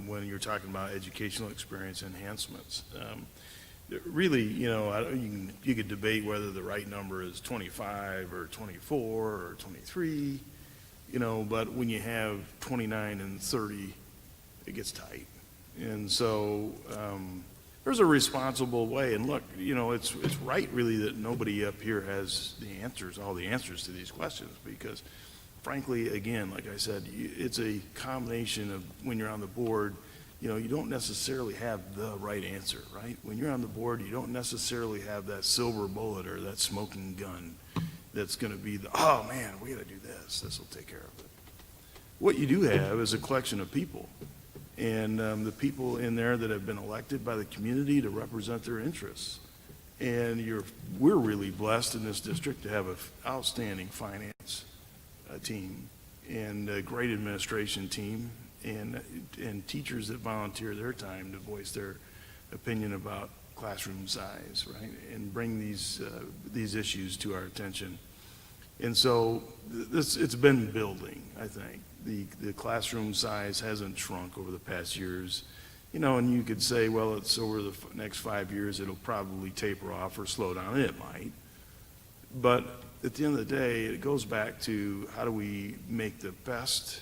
when you're talking about educational experience enhancements. Really, you could debate whether the right number is 25 or 24 or 23, but when you have 29 and 30, it gets tight. And so there's a responsible way. And look, it's right really that nobody up here has the answers, all the answers to these questions, because frankly, again, like I said, it's a combination of when you're on the board, you don't necessarily have the right answer, right? When you're on the board, you don't necessarily have that silver bullet or that smoking gun that's going to be oh man, we got to do this. This will take care of it. What you do have is a collection of people, and the people in there that have been elected by the community to represent their interests. And we're really blessed in this district to have an outstanding finance team and a great administration team and teachers that volunteer their time to voice their opinion about classroom size, right, and bring these issues to our attention. And so it's been building, I think. The classroom size hasn't shrunk over the past years, and you could say, well, it's over the next 5 years, it'll probably taper off or slow down, and it might. But at the end of the day, it goes back to how do we make the best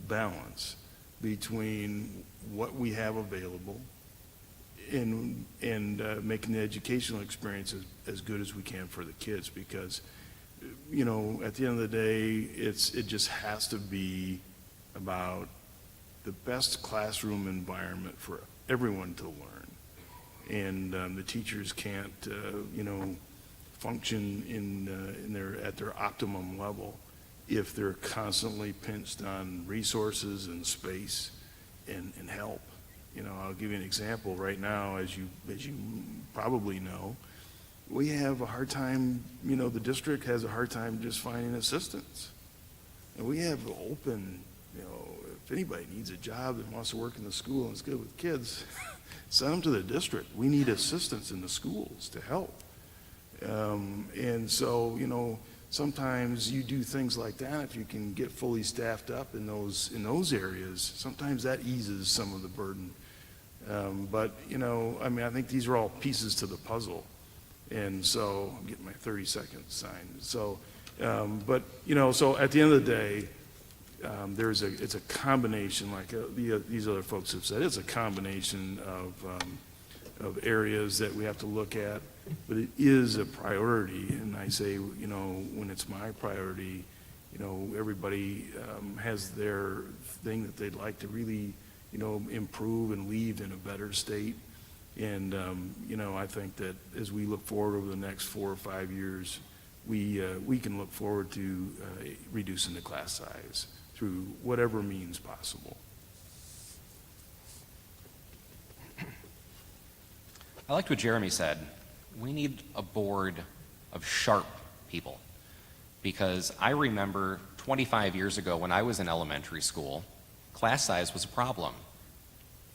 balance between what we have available and making the educational experience as good as we can for the kids, because at the end of the day, it just has to be about the best classroom environment for everyone to learn, and the teachers can't function at their optimum level if they're constantly pinched on resources and space and help. I'll give you an example. Right now, as you probably know, we have a hard time, the district has a hard time just finding assistants. And we have open, if anybody needs a job that wants to work in the school and is good with kids, send them to the district. We need assistants in the schools to help. And so, sometimes you do things like that. If you can get fully staffed up in those areas, sometimes that eases some of the burden. But I think these are all pieces to the puzzle. And so I'm getting my 30 seconds signed. So, but so at the end of the day, it's a combination, like these other folks have said. It's a combination of of areas that we have to look at, but it is a priority. And I say, when it's my priority, everybody has their thing that they'd like to really, improve and leave in a better state. And, I think that as we look forward over the next 4 or 5 years, we can look forward to reducing the class size through whatever means possible. I liked what Jeremy said. We need a board of sharp people, because I remember 25 years ago when I was in elementary school, class size was a problem.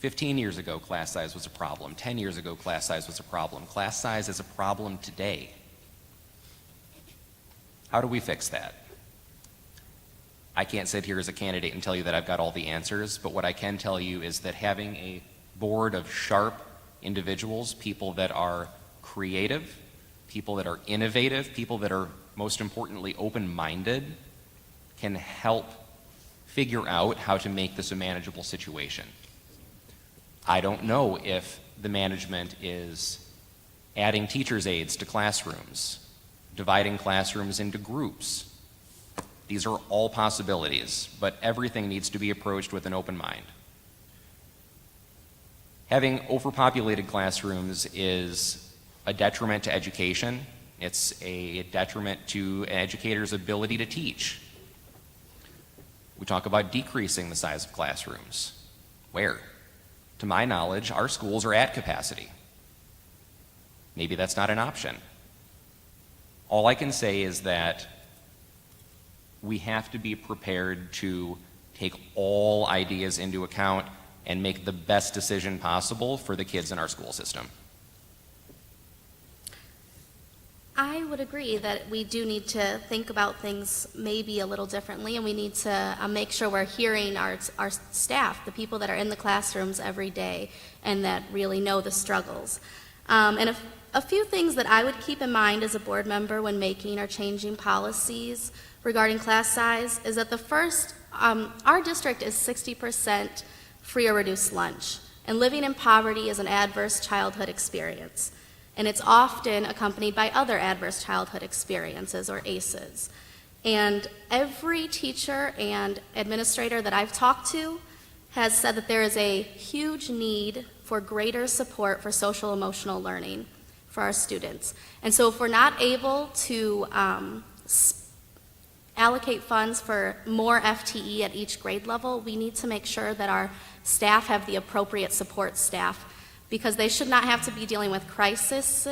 15 years ago, class size was a problem. 10 years ago, class size was a problem. Class size is a problem today. How do we fix that? I can't sit here as a candidate and tell you that I've got all the answers, but what I can tell you is that having a board of sharp individuals, people that are creative, people that are innovative, people that are, most importantly, open-minded, can help figure out how to make this a manageable situation. I don't know if the management is adding teachers' aides to classrooms, dividing classrooms into groups. These are all possibilities, but everything needs to be approached with an open mind. Having overpopulated classrooms is a detriment to education. It's a detriment to an educator's ability to teach. We talk about decreasing the size of classrooms. Where? To my knowledge, our schools are at capacity. Maybe that's not an option. All I can say is that we have to be prepared to take all ideas into account and make the best decision possible for the kids in our school system. I would agree that we do need to think about things maybe a little differently, and we need to make sure we're hearing our staff, the people that are in the classrooms every day and that really know the struggles. And a few things that I would keep in mind as a board member when making or changing policies regarding class size is that the first, our district is 60% free or reduced lunch, and living in poverty is an adverse childhood experience. And it's often accompanied by other adverse childhood experiences, or ACEs. And every teacher and administrator that I've talked to has said that there is a huge need for greater support for social emotional learning for our students. And so if we're not able to allocate funds for more FTE at each grade level, we need to make sure that our staff have the appropriate support staff, because they should not have to be dealing with crises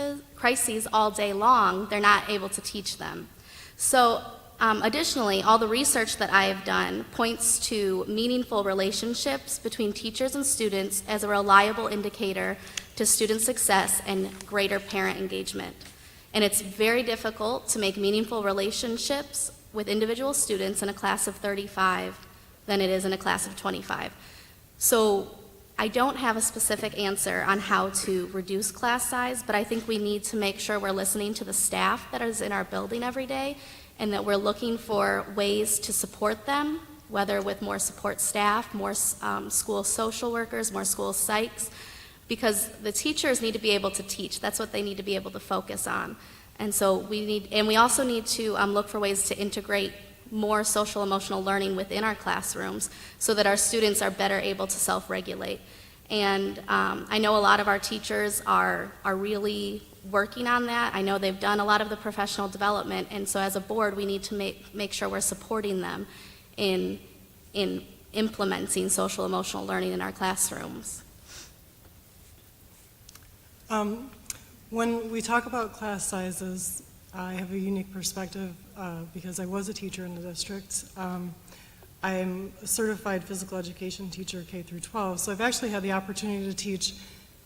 all day long. They're not able to teach them. So additionally, all the research that I have done points to meaningful relationships between teachers and students as a reliable indicator to student success and greater parent engagement. And it's very difficult to make meaningful relationships with individual students in a class of 35 than it is in a class of 25. So I don't have a specific answer on how to reduce class size, but I think we need to make sure we're listening to the staff that is in our building every day, and that we're looking for ways to support them, whether with more support staff, more school social workers, more school psychs, because the teachers need to be able to teach. That's what they need to be able to focus on. And so we also need to look for ways to integrate more social emotional learning within our classrooms so that our students are better able to self-regulate. And I know a lot of our teachers are really working on that. I know they've done a lot of the professional development, and so as a board we need to make sure we're supporting them in implementing social emotional learning in our classrooms. When we talk about class sizes, I have a unique perspective because I was a teacher in the district. I'm a certified physical education teacher K through 12, so I've actually had the opportunity to teach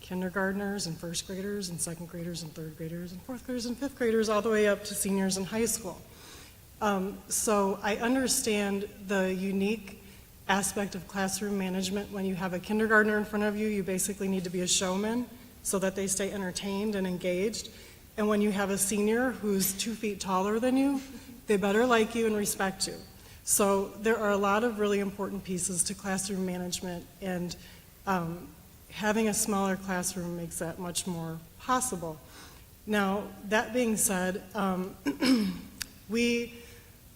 kindergartners and first graders and second graders and third graders and fourth graders and fifth graders all the way up to seniors in high school. So I understand the unique aspect of classroom management. When you have a kindergartner in front of you, you basically need to be a showman so that they stay entertained and engaged. And when you have a senior who's 2 feet taller than you, they better like you and respect you. So there are a lot of really important pieces to classroom management, and having a smaller classroom makes that much more possible. Now, that being said, we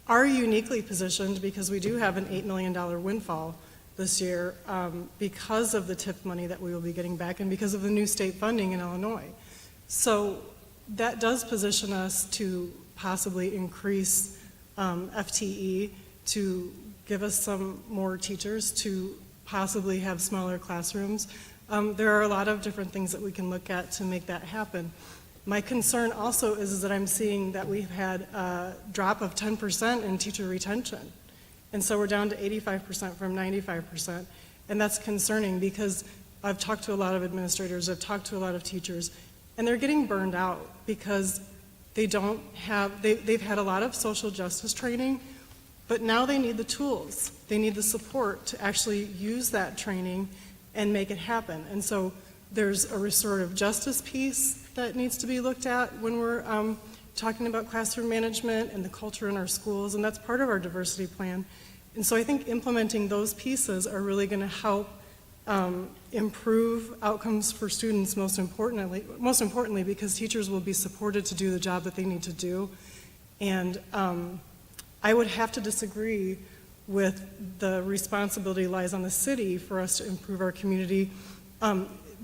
are uniquely positioned because we do have an $8 million windfall this year because of the TIF money that we will be getting back and because of the new state funding in Illinois. So that does position us to possibly increase FTE, to give us some more teachers, to possibly have smaller classrooms. There are a lot of different things that we can look at to make that happen. My concern also is that I'm seeing that we've had a drop of 10% in teacher retention. And so we're down to 85% from 95%. And that's concerning because I've talked to a lot of administrators, I've talked to a lot of teachers, and they're getting burned out because they don't have, they've had a lot of social justice training, but now they need the tools. They need the support to actually use that training and make it happen. And so there's a restorative justice piece that needs to be looked at when we're talking about classroom management and the culture in our schools, and that's part of our diversity plan. And so I think implementing those pieces are really going to help improve outcomes for students, most importantly because teachers will be supported to do the job that they need to do. And I would have to disagree with the responsibility lies on the city for us to improve our community.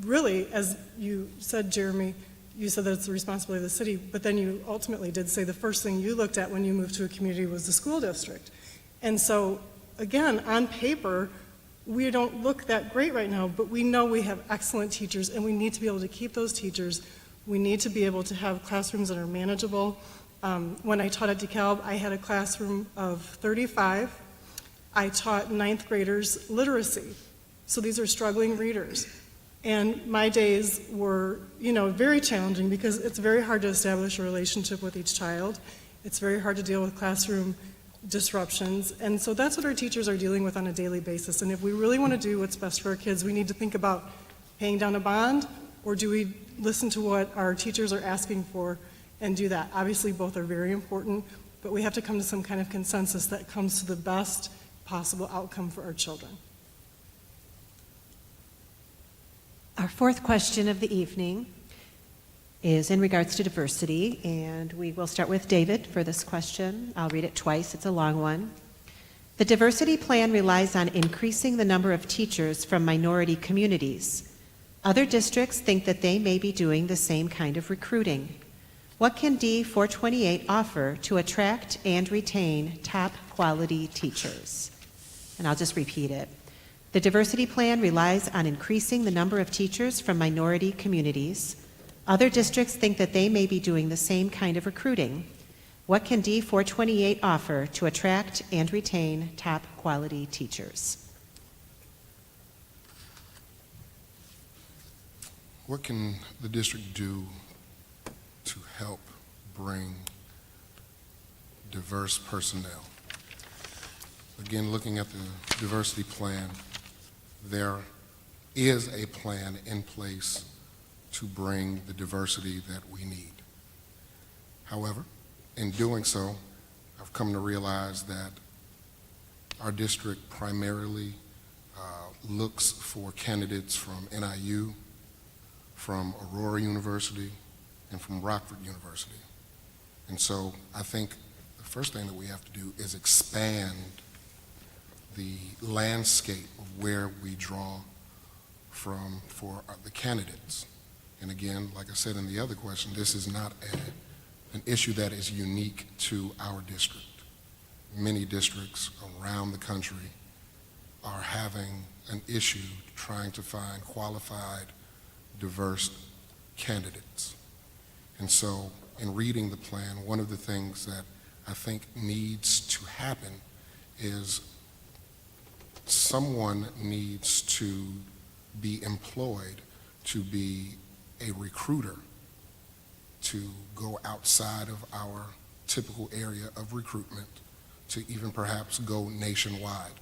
Really, as you said, Jeremy, you said that it's the responsibility of the city, but then you ultimately did say the first thing you looked at when you moved to a community was the school district. And so, again, on paper, we don't look that great right now, but we know we have excellent teachers, and we need to be able to keep those teachers. We need to be able to have classrooms that are manageable. When I taught at DeKalb, I had a classroom of 35. I taught 9th graders literacy. So these are struggling readers. And my days were, very challenging because it's very hard to establish a relationship with each child. It's very hard to deal with classroom disruptions. And so that's what our teachers are dealing with on a daily basis. And if we really want to do what's best for our kids, we need to think about paying down a bond, or do we listen to what our teachers are asking for and do that? Obviously, both are very important, but we have to come to some kind of consensus that comes to the best possible outcome for our children. Our fourth question of the evening is in regards to diversity, and we will start with David for this question. I'll read it twice. It's a long one. The diversity plan relies on increasing the number of teachers from minority communities. Other districts think that they may be doing the same kind of recruiting. What can D428 offer to attract and retain top quality teachers? And I'll just repeat it. The diversity plan relies on increasing the number of teachers from minority communities. Other districts think that they may be doing the same kind of recruiting. What can D428 offer to attract and retain top quality teachers? What can the district do to help bring diverse personnel? Again, looking at the diversity plan, there is a plan in place to bring the diversity that we need. However, in doing so, I've come to realize that our district primarily looks for candidates from NIU, from Aurora University, and from Rockford University. And so I think the first thing that we have to do is expand the landscape of where we draw from for the candidates. And again, like I said in the other question, this is not an issue that is unique to our district. Many districts around the country are having an issue trying to find qualified, diverse candidates. And so in reading the plan, one of the things that I think needs to happen is someone needs to be employed to be a recruiter, to go outside of our typical area of recruitment, to even perhaps go nationwide.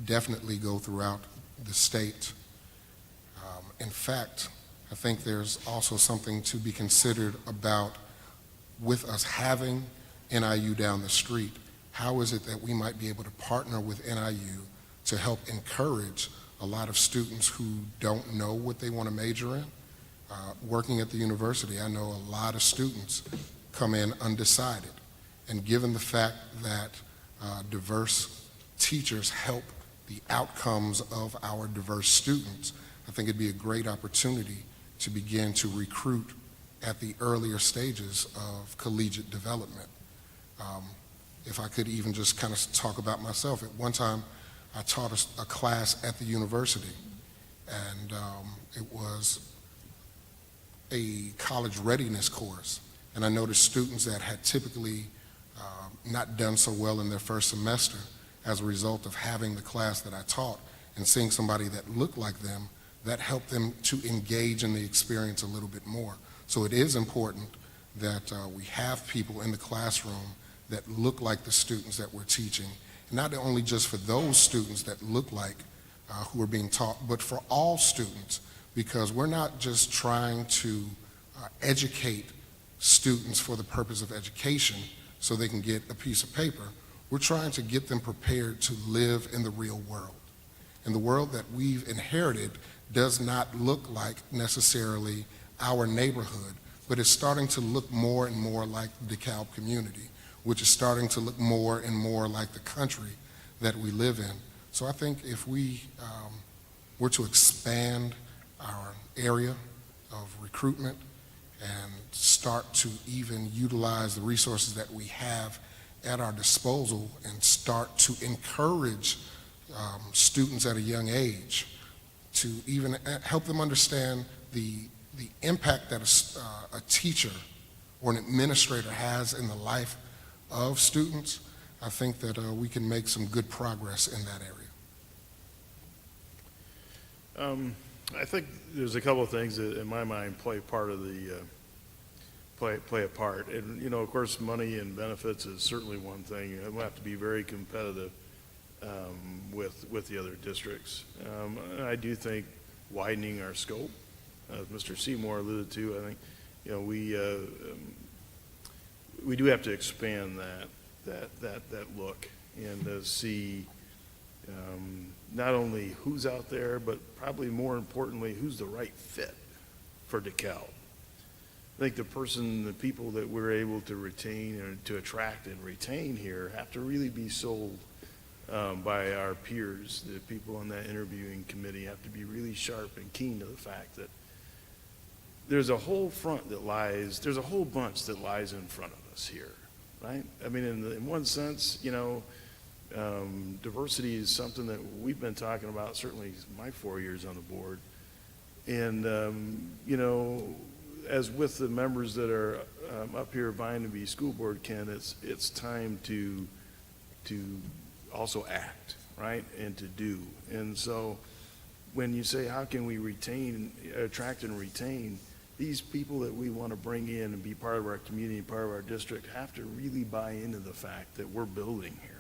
Definitely go throughout the state. In fact, I think there's also something to be considered about, with us having NIU down the street, how is it that we might be able to partner with NIU to help encourage a lot of students who don't know what they want to major in. Working at the university, I know a lot of students come in undecided. And given the fact that diverse teachers help the outcomes of our diverse students, I think it'd be a great opportunity to begin to recruit at the earlier stages of collegiate development. If I could even just kind of talk about myself. At one time, I taught a class at the university, and it was a college readiness course. And I noticed students that had typically not done so well in their first semester as a result of having the class that I taught and seeing somebody that looked like them, that helped them to engage in the experience a little bit more. So it is important that we have people in the classroom that look like the students that we're teaching, and not only just for those students that look like who are being taught, but for all students, because we're not just trying to educate students for the purpose of education so they can get a piece of paper. We're trying to get them prepared to live in the real world. And the world that we've inherited does not look like necessarily our neighborhood, but it's starting to look more and more like the DeKalb community, which is starting to look more and more like the country that we live in. So I think if we were to expand our area of recruitment and start to even utilize the resources that we have at our disposal and start to encourage students at a young age to even help them understand the impact that a teacher or an administrator has in the life of students, I think that we can make some good progress in that area. I think there's a couple of things that, in my mind, play part of the play a part. And you know, of course, money and benefits is certainly one thing. We'll have to be very competitive with the other districts. And I do think widening our scope, as Mr. Seymour alluded to, I think we do have to expand that look and see not only who's out there, but probably more importantly, who's the right fit for DeKalb. I think the people that we're able to retain and to attract and retain here have to really be sold by our peers. The people on that interviewing committee have to be really sharp and keen to the fact that there's a whole there's a whole bunch that lies in front of us here, right? I mean, in one sense, you know, diversity is something that we've been talking about, certainly my 4 years on the board. And, you know, as with the members that are up here vying to be school board candidates, it's time to also act, right, and to do. And so when you say, how can we attract and retain, these people that we want to bring in and be part of our community, part of our district, have to really buy into the fact that we're building here.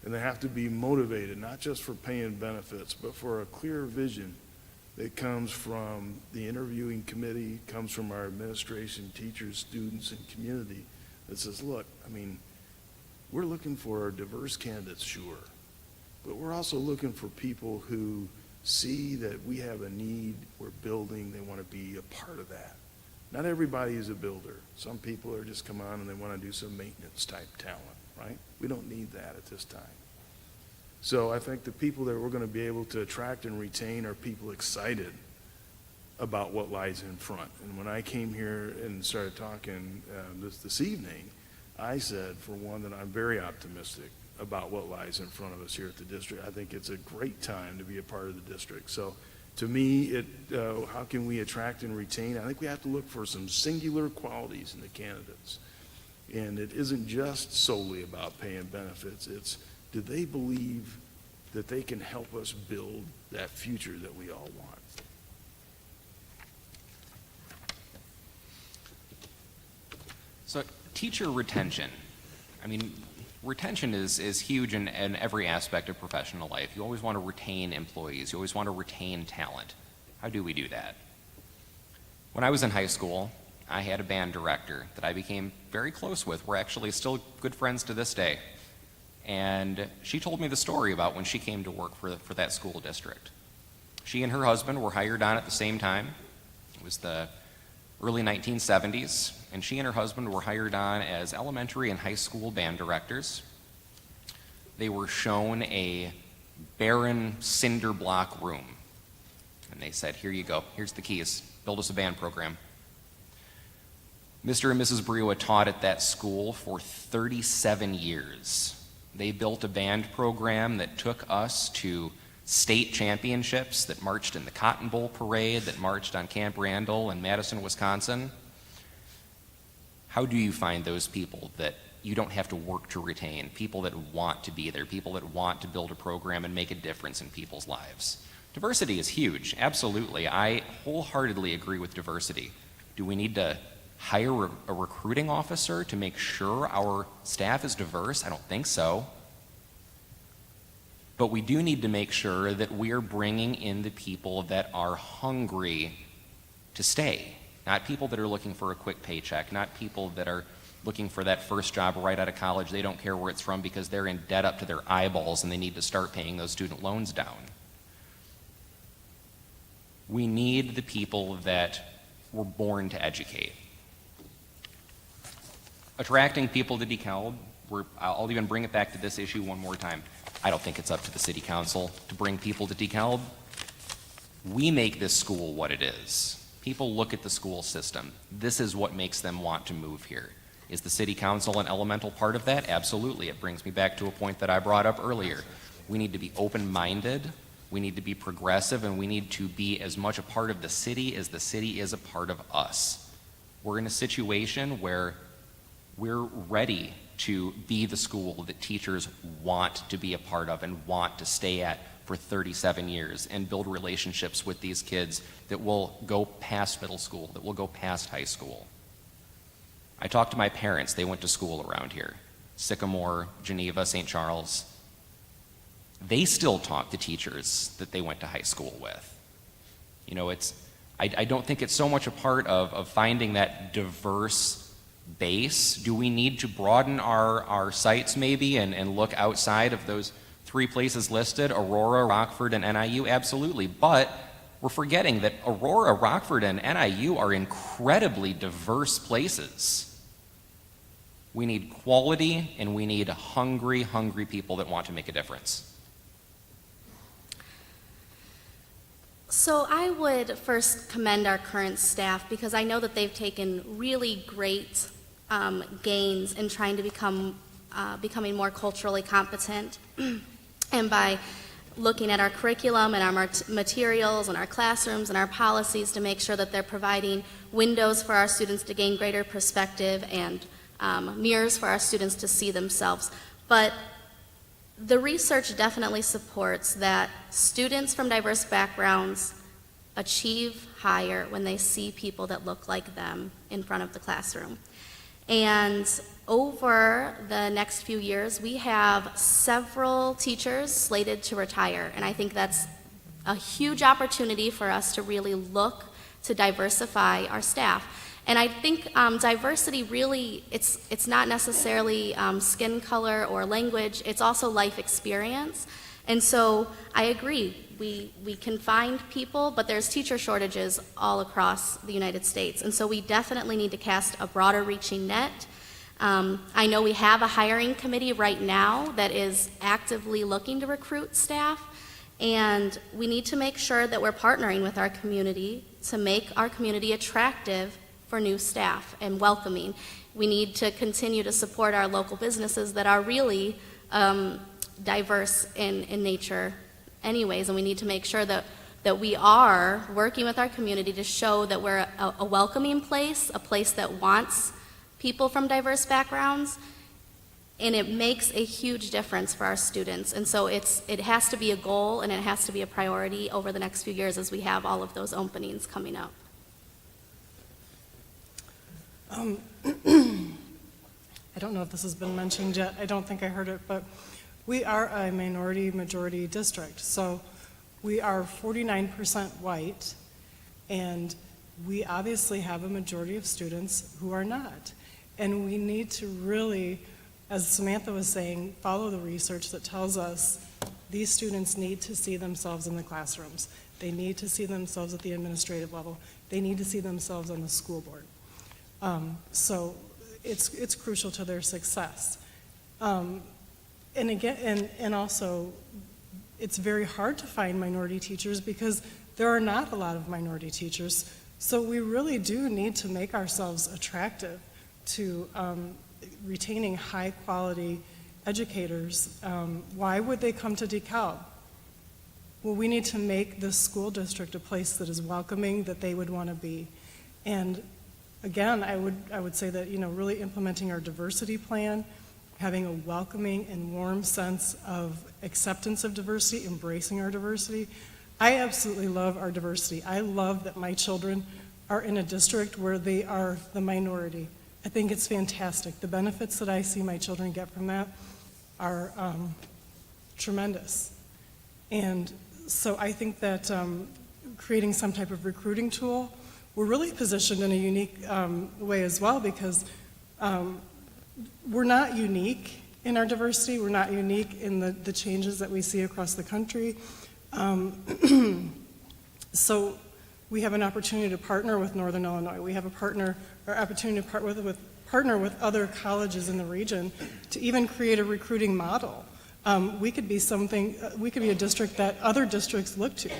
And they have to be motivated, not just for paying benefits, but for a clear vision that comes from the interviewing committee, comes from our administration, teachers, students, and community that says, look, I mean, we're looking for diverse candidates, sure, but we're also looking for people who see that we have a need, we're building, they want to be a part of that. Not everybody is a builder. Some people are just come on and they want to do some maintenance type talent, right? We don't need that at this time. So I think the people that we're going to be able to attract and retain are people excited about what lies in front. And when I came here and started talking this evening, I said, for one, that I'm very optimistic about what lies in front of us here at the district. I think it's a great time to be a part of the district. So to me, how can we attract and retain? I think we have to look for some singular qualities in the candidates. And it isn't just solely about paying benefits. It's, do they believe that they can help us build that future that we all want? So teacher retention. I mean, retention is huge in every aspect of professional life. You always want to retain employees. You always want to retain talent. How do we do that? When I was in high school, I had a band director that I became very close with. We're actually still good friends to this day. And she told me the story about when she came to work for that school district. She and her husband were hired on at the same time. It was the early 1970s, and she and her husband were hired on as elementary and high school band directors. They were shown a barren cinder block room, and they said, "Here you go, here's the keys, build us a band program." Mr. and Mrs. Brewa taught at that school for 37 years. They built a band program that took us to state championships, that marched in the Cotton Bowl parade, that marched on Camp Randall in Madison, Wisconsin. How do you find those people that you don't have to work to retain, people that want to be there, people that want to build a program and make a difference in people's lives? Diversity is huge, absolutely. I wholeheartedly agree with diversity. Do we need to hire a recruiting officer to make sure our staff is diverse? I don't think so. But we do need to make sure that we're bringing in the people that are hungry to stay, not people that are looking for a quick paycheck, not people that are looking for that first job right out of college. They don't care where it's from because they're in debt up to their eyeballs and they need to start paying those student loans down. We need the people that were born to educate. Attracting people to DeKalb, I'll even bring it back to this issue one more time. I don't think it's up to the city council to bring people to DeKalb. We make this school what it is. People look at the school system. This is what makes them want to move here. Is the city council an elemental part of that? Absolutely. It brings me back to a point that I brought up earlier. We need to be open-minded, we need to be progressive, and we need to be as much a part of the city as the city is a part of us. We're in a situation where we're ready to be the school that teachers want to be a part of and want to stay at for 37 years and build relationships with these kids that will go past middle school, that will go past high school. I talked to my parents. They went to school around here, Sycamore, Geneva, St. Charles. They still talk to teachers that they went to high school with. You know, I don't think it's so much a part of finding that diverse base. Do we need to broaden our sites maybe and look outside of those three places listed, Aurora, Rockford, and NIU? Absolutely, but we're forgetting that Aurora, Rockford, and NIU are incredibly diverse places. We need quality, and we need hungry people that want to make a difference. So I would first commend our current staff because I know that they've taken really great gains in trying to becoming more culturally competent, and by looking at our curriculum and our materials and our classrooms and our policies to make sure that they're providing windows for our students to gain greater perspective and mirrors for our students to see themselves. But the research definitely supports that students from diverse backgrounds achieve higher when they see people that look like them in front of the classroom. And over the next few years, we have several teachers slated to retire, and I think that's a huge opportunity for us to really look to diversify our staff. And I think diversity really, it's not necessarily skin color or language, it's also life experience. And so I agree, we can find people, but there's teacher shortages all across the United States. And so we definitely need to cast a broader reaching net. I know we have a hiring committee right now that is actively looking to recruit staff, and we need to make sure that we're partnering with our community to make our community attractive for new staff and welcoming. We need to continue to support our local businesses that are really diverse in nature anyways, and we need to make sure that we are working with our community to show that we're a welcoming place, a place that wants people from diverse backgrounds, and it makes a huge difference for our students. And so it has to be a goal and it has to be a priority over the next few years as we have all of those openings coming up. I don't know if this has been mentioned yet. I don't think I heard it, but we are a minority-majority district. So we are 49% white, and we obviously have a majority of students who are not. And we need to really as Samantha was saying, follow the research that tells us these students need to see themselves in the classrooms. They need to see themselves at the administrative level. They need to see themselves on the school board. So it's crucial to their success. And again, and also, it's very hard to find minority teachers because there are not a lot of minority teachers. So we really do need to make ourselves attractive to retaining high-quality educators. Why would they come to DeKalb? Well, we need to make this school district a place that is welcoming, that they would want to be. And again, I would say that, really implementing our diversity plan, having a welcoming and warm sense of acceptance of diversity, embracing our diversity. I absolutely love our diversity. I love that my children are in a district where they are the minority. I think it's fantastic. The benefits that I see my children get from that are tremendous. And so I think that creating some type of recruiting tool, we're really positioned in a unique way as well, because we're not unique in our diversity. We're not unique in the changes that we see across the country. So we have an opportunity to partner with Northern Illinois. We have opportunity to partner with other colleges in the region to even create a recruiting model. We could be a district that other districts look to.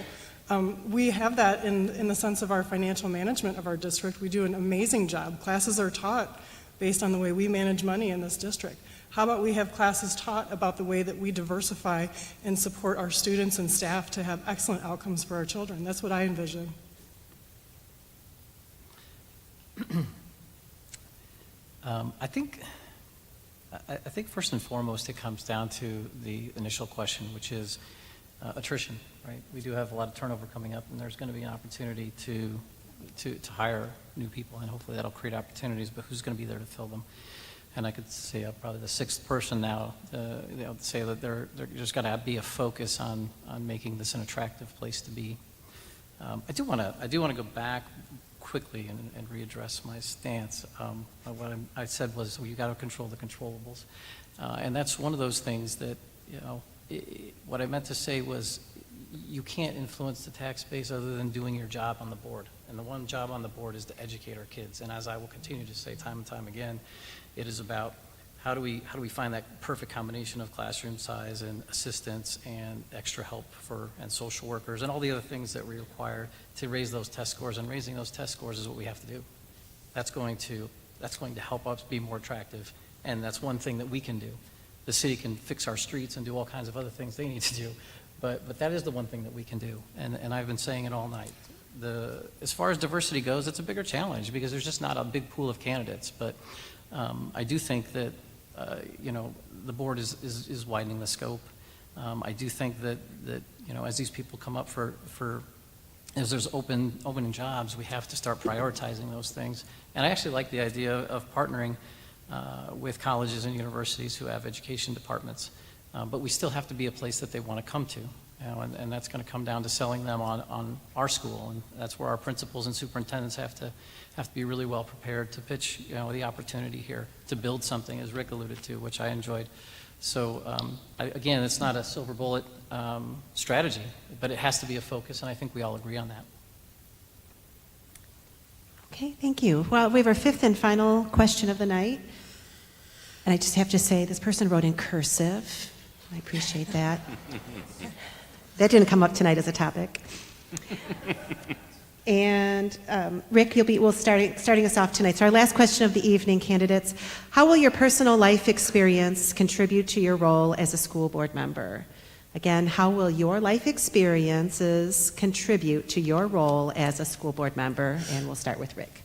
We have that in the sense of our financial management of our district. We do an amazing job. Classes are taught based on the way we manage money in this district. How about we have classes taught about the way that we diversify and support our students and staff to have excellent outcomes for our children? That's what I envision. I think first and foremost it comes down to the initial question, which is attrition, right? We do have a lot of turnover coming up, and there's going to be an opportunity to hire new people, and hopefully that'll create opportunities, but who's going to be there to fill them? And I could say probably the sixth person now, say that there's got to be a focus on making this an attractive place to be. I do want to go back quickly and readdress my stance. What I said was, well, you got to control the controllables, and that's one of those things that, what I meant to say was, you can't influence the tax base other than doing your job on the board. And the one job on the board is to educate our kids. And as I will continue to say time and time again, it is about how do we find that perfect combination of classroom size and assistance and extra help and social workers and all the other things that we require to raise those test scores. And raising those test scores is what we have to do. That's going to help us be more attractive. And that's one thing that we can do. The city can fix our streets and do all kinds of other things they need to do. But that is the one thing that we can do. And I've been saying it all night. As far as diversity goes, it's a bigger challenge because there's just not a big pool of candidates. But I do think that, the board is widening the scope. I do think that as these people come up as there's opening jobs, we have to start prioritizing those things. And I actually like the idea of partnering with colleges and universities who have education departments. But we still have to be a place that they want to come to. And that's going to come down to selling them on our school. And that's where our principals and superintendents have to be really well prepared to pitch, the opportunity here to build something, as Rick alluded to, which I enjoyed. So again, it's not a silver bullet strategy, but it has to be a focus, and I think we all agree on that. Okay, thank you. Well, we have our fifth and final question of the night. And I just have to say, this person wrote in cursive. I appreciate that. That didn't come up tonight as a topic. And Rick, starting us off tonight. So our last question of the evening, candidates. How will your personal life experience contribute to your role as a school board member? Again, how will your life experiences contribute to your role as a school board member? And we'll start with Rick.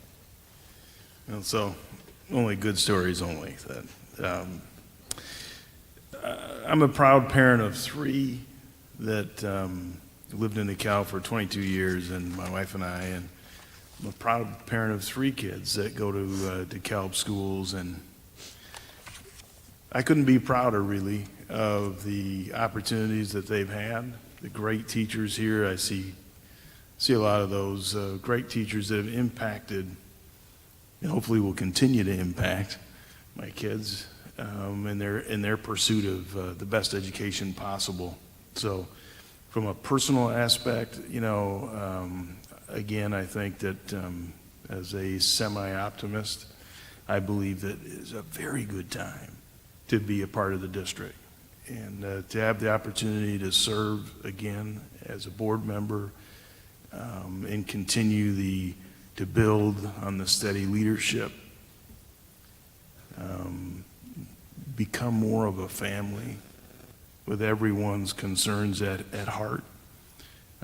And so, only good stories only. I'm a proud parent of three that lived in DeKalb for 22 years, and my wife and I, and I'm a proud parent of three kids that go to DeKalb schools, and I couldn't be prouder, really, of the opportunities that they've had, the great teachers here. I see a lot of those great teachers that have impacted, and hopefully will continue to impact my kids. in their pursuit of the best education possible. So from a personal aspect, again, I think that as a semi-optimist, I believe that it is a very good time to be a part of the district. And to have the opportunity to serve again as a board member and continue to build on the steady leadership, become more of a family with everyone's concerns at heart.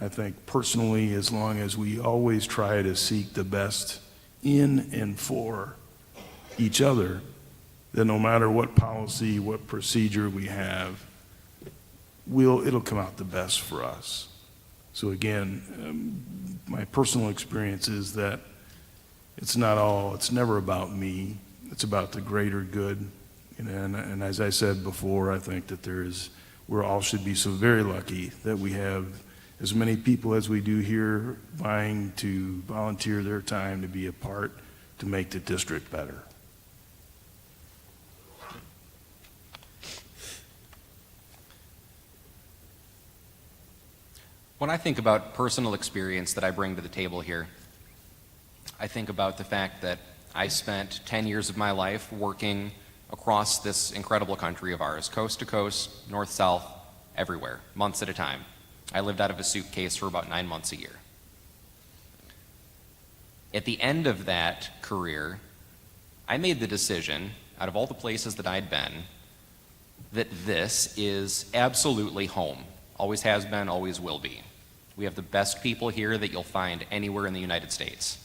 I think personally, as long as we always try to seek the best in and for each other, that no matter what policy, what procedure we have, it'll come out the best for us. So again, my personal experience is that it's never about me, it's about the greater good. And as I said before, I think that we all should be so very lucky that we have as many people as we do here vying to volunteer their time to be a part to make the district better. When I think about personal experience that I bring to the table here, I think about the fact that I spent 10 years of my life working across this incredible country of ours, coast to coast, north, south, everywhere, months at a time. I lived out of a suitcase for about 9 months a year. At the end of that career, I made the decision, out of all the places that I'd been, that this is absolutely home. Always has been, always will be. We have the best people here that you'll find anywhere in the United States.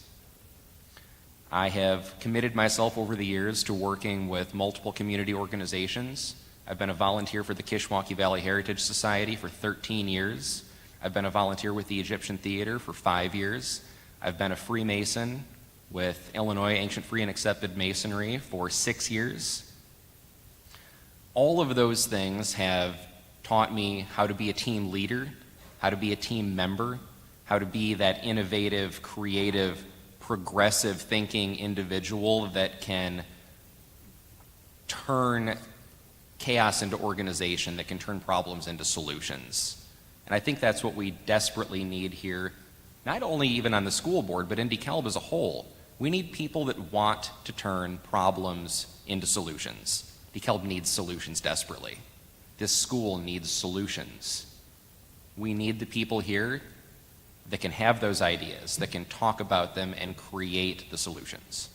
I have committed myself over the years to working with multiple community organizations. I've been a volunteer for the Kishwaukee Valley Heritage Society for 13 years. I've been a volunteer with the Egyptian Theater for 5 years. I've been a Freemason with Illinois Ancient Free and Accepted Masonry for 6 years. All of those things have taught me how to be a team leader, how to be a team member, how to be that innovative, creative, progressive thinking individual that can turn chaos into organization, that can turn problems into solutions. And I think that's what we desperately need here, not only even on the school board, but in DeKalb as a whole. We need people that want to turn problems into solutions. DeKalb needs solutions desperately. This school needs solutions. We need the people here that can have those ideas, that can talk about them and create the solutions.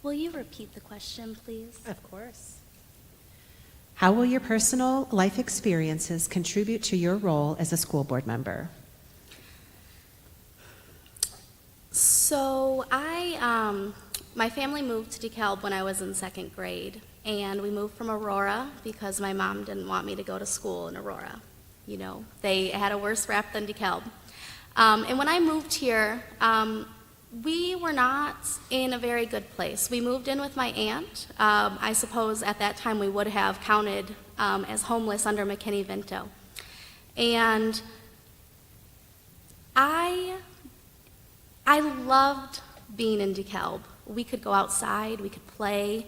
Will you repeat the question, please? Of course. How will your personal life experiences contribute to your role as a school board member? So my family moved to DeKalb when I was in 2nd grade, and we moved from Aurora because my mom didn't want me to go to school in Aurora. You know, they had a worse rap than DeKalb. And when I moved here, we were not in a very good place. We moved in with my aunt. I suppose at that time we would have counted as homeless under McKinney-Vento. And I loved being in DeKalb. We could go outside, we could play.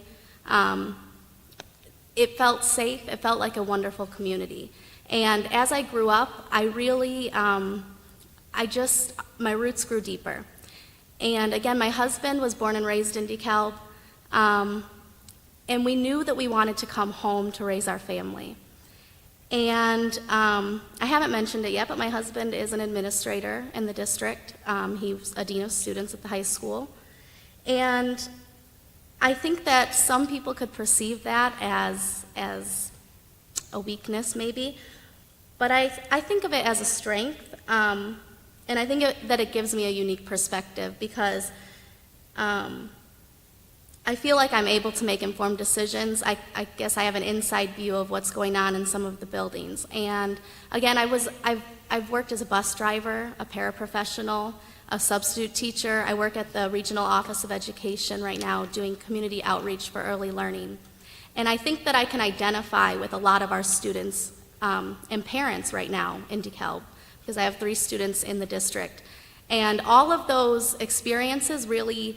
It felt safe, it felt like a wonderful community. And as I grew up, I really, my roots grew deeper. And again, my husband was born and raised in DeKalb, and we knew that we wanted to come home to raise our family. And I haven't mentioned it yet, but my husband is an administrator in the district. He's a dean of students at the high school. And I think that some people could perceive that as a weakness, maybe. But I think of it as a strength, and I think that it gives me a unique perspective because I feel like I'm able to make informed decisions. I guess I have an inside view of what's going on in some of the buildings. And again, I've worked as a bus driver, a paraprofessional, a substitute teacher. I work at the Regional Office of Education right now doing community outreach for early learning. And I think that I can identify with a lot of our students and parents right now in DeKalb, because I have 3 students in the district. And all of those experiences really,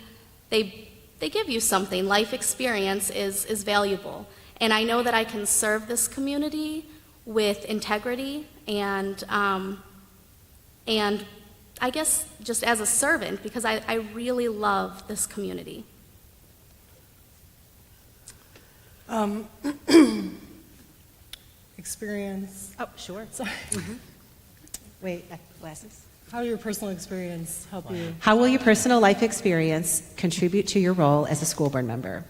give you something. Life experience is valuable. And I know that I can serve this community with integrity and I guess just as a servant, because I really love this community. Experience. Oh, sure. Sorry. Wait, glasses. How did your personal experience help you? How will your personal life experience contribute to your role as a school board member?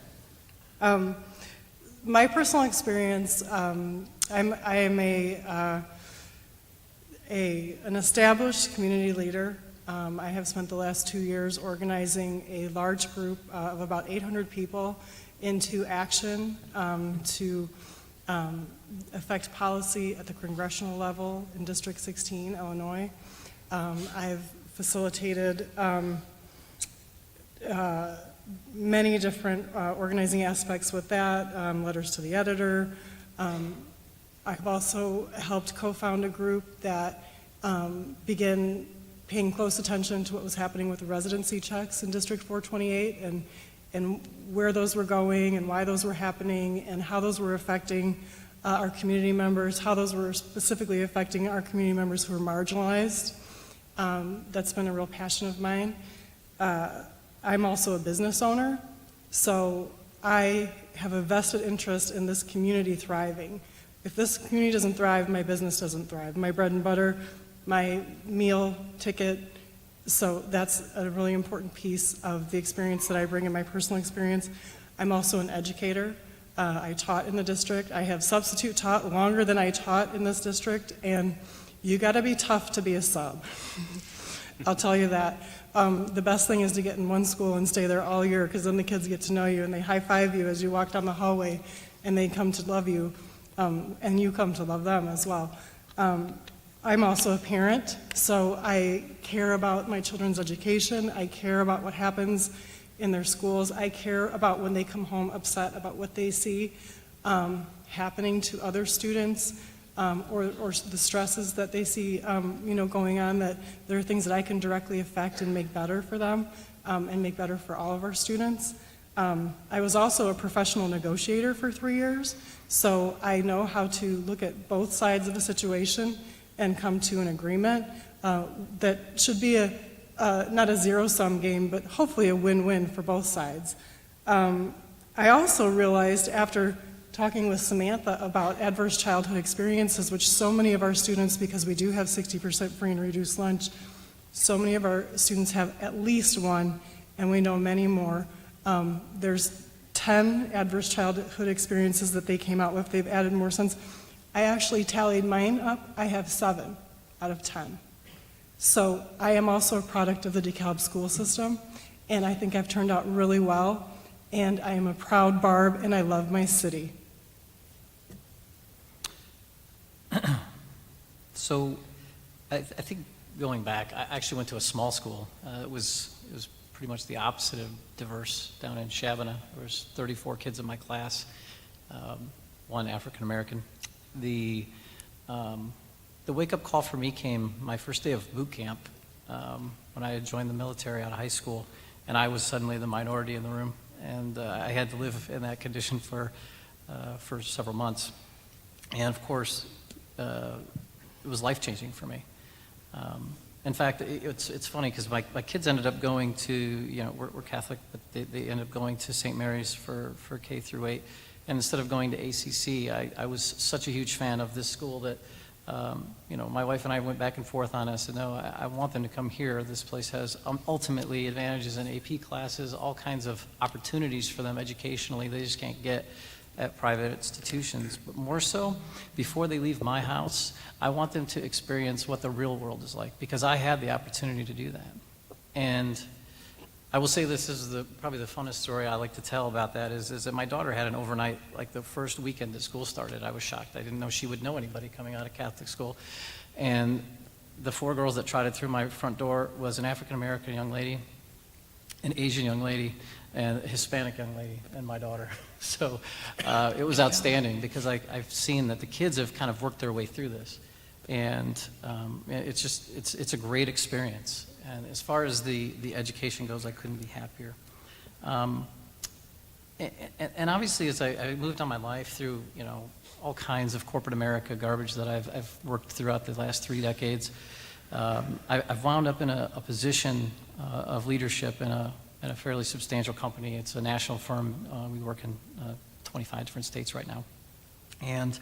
My personal experience, I am an established community leader. I have spent the last 2 years organizing a large group of about 800 people into action to affect policy at the congressional level in District 16, Illinois. I've facilitated many different organizing aspects with that, letters to the editor. I've also helped co-found a group that began paying close attention to what was happening with the residency checks in District 428 and where those were going and why those were happening and how those were affecting our community members, how those were specifically affecting our community members who were marginalized. That's been a real passion of mine. I'm also a business owner, so I have a vested interest in this community thriving. If this community doesn't thrive, my business doesn't thrive. My bread and butter, my meal ticket, so that's a really important piece of the experience that I bring in my personal experience. I'm also an educator. I taught in the district. I have substitute taught longer than I taught in this district, and you gotta be tough to be a sub. I'll tell you that. The best thing is to get in one school and stay there all year, because then the kids get to know you and they high-five you as you walk down the hallway and they come to love you, and you come to love them as well. I'm also a parent, so I care about my children's education. I care about what happens in their schools. I care about when they come home upset about what they see happening to other students, or the stresses that they see going on, that there are things that I can directly affect and make better for them and make better for all of our students. I was also a professional negotiator for 3 years, so I know how to look at both sides of a situation and come to an agreement that should be not a zero-sum game, but hopefully a win-win for both sides. I also realized after talking with Samantha about adverse childhood experiences, which so many of our students, because we do have 60% free and reduced lunch, so many of our students have at least one, and we know many more. There's 10 adverse childhood experiences that they came out with. They've added more since. I actually tallied mine up. I have 7 out of 10. So I am also a product of the DeKalb school system, and I think I've turned out really well, and I am a proud Barb, and I love my city. So I think going back, I actually went to a small school. It was pretty much the opposite of diverse down in Shabana. There was 34 kids in my class, one African American. The wake-up call for me came my first day of boot camp when I had joined the military out of high school, and I was suddenly the minority in the room, and I had to live in that condition for several months. And of course, it was life-changing for me. In fact, it's funny because my kids ended up going to, we're Catholic, but they ended up going to St. Mary's for K through 8. And instead of going to ACC, I was such a huge fan of this school that, my wife and I went back and forth on it. I said, no, I want them to come here. This place has ultimately advantages in AP classes, all kinds of opportunities for them educationally they just can't get at private institutions. But more so, before they leave my house, I want them to experience what the real world is like, because I had the opportunity to do that. And I will say this is probably the funnest story I like to tell about that is that my daughter had an overnight, like the first weekend that school started. I was shocked. I didn't know she would know anybody coming out of Catholic school. And the 4 girls that trotted through my front door was an African-American young lady, an Asian young lady, and a Hispanic young lady, and my daughter. So it was outstanding because I've seen that the kids have kind of worked their way through this. And it's a great experience. And as far as the education goes, I couldn't be happier. And obviously, as I moved on my life through, all kinds of corporate America garbage that I've worked throughout the last 3 decades, I've wound up in a position of leadership in a fairly substantial company. It's a national firm. We work in 25 different states right now. And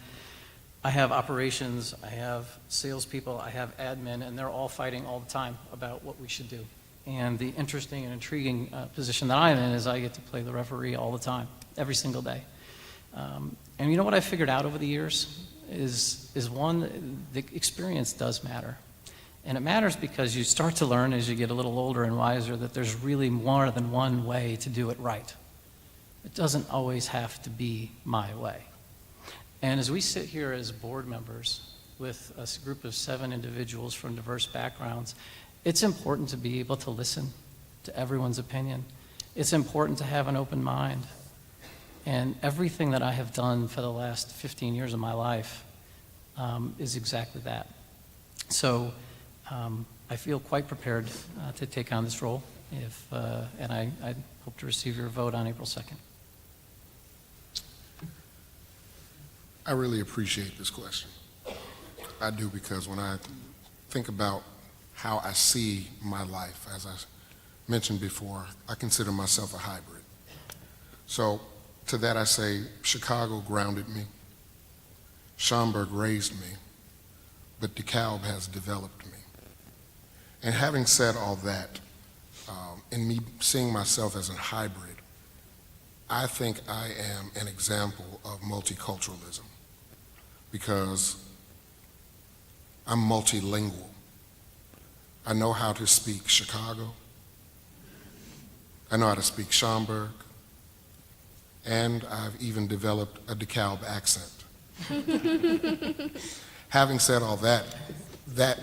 I have operations, I have salespeople, I have admin, and they're all fighting all the time about what we should do. And the interesting and intriguing position that I'm in is I get to play the referee all the time, every single day. And you know what I figured out over the years is one, the experience does matter. And it matters because you start to learn as you get a little older and wiser that there's really more than one way to do it right. It doesn't always have to be my way. And as we sit here as board members with a group of 7 individuals from diverse backgrounds, it's important to be able to listen to everyone's opinion. It's important to have an open mind. And everything that I have done for the last 15 years of my life is exactly that. So I feel quite prepared to take on this role, and I hope to receive your vote on April 2nd. I really appreciate this question. I do, because when I think about how I see my life, as I mentioned before, I consider myself a hybrid. So to that I say, Chicago grounded me, Schaumburg raised me, but DeKalb has developed me. And having said all that, in me seeing myself as a hybrid, I think I am an example of multiculturalism, because I'm multilingual. I know how to speak Chicago, I know how to speak Schaumburg, and I've even developed a DeKalb accent. Having said all that, that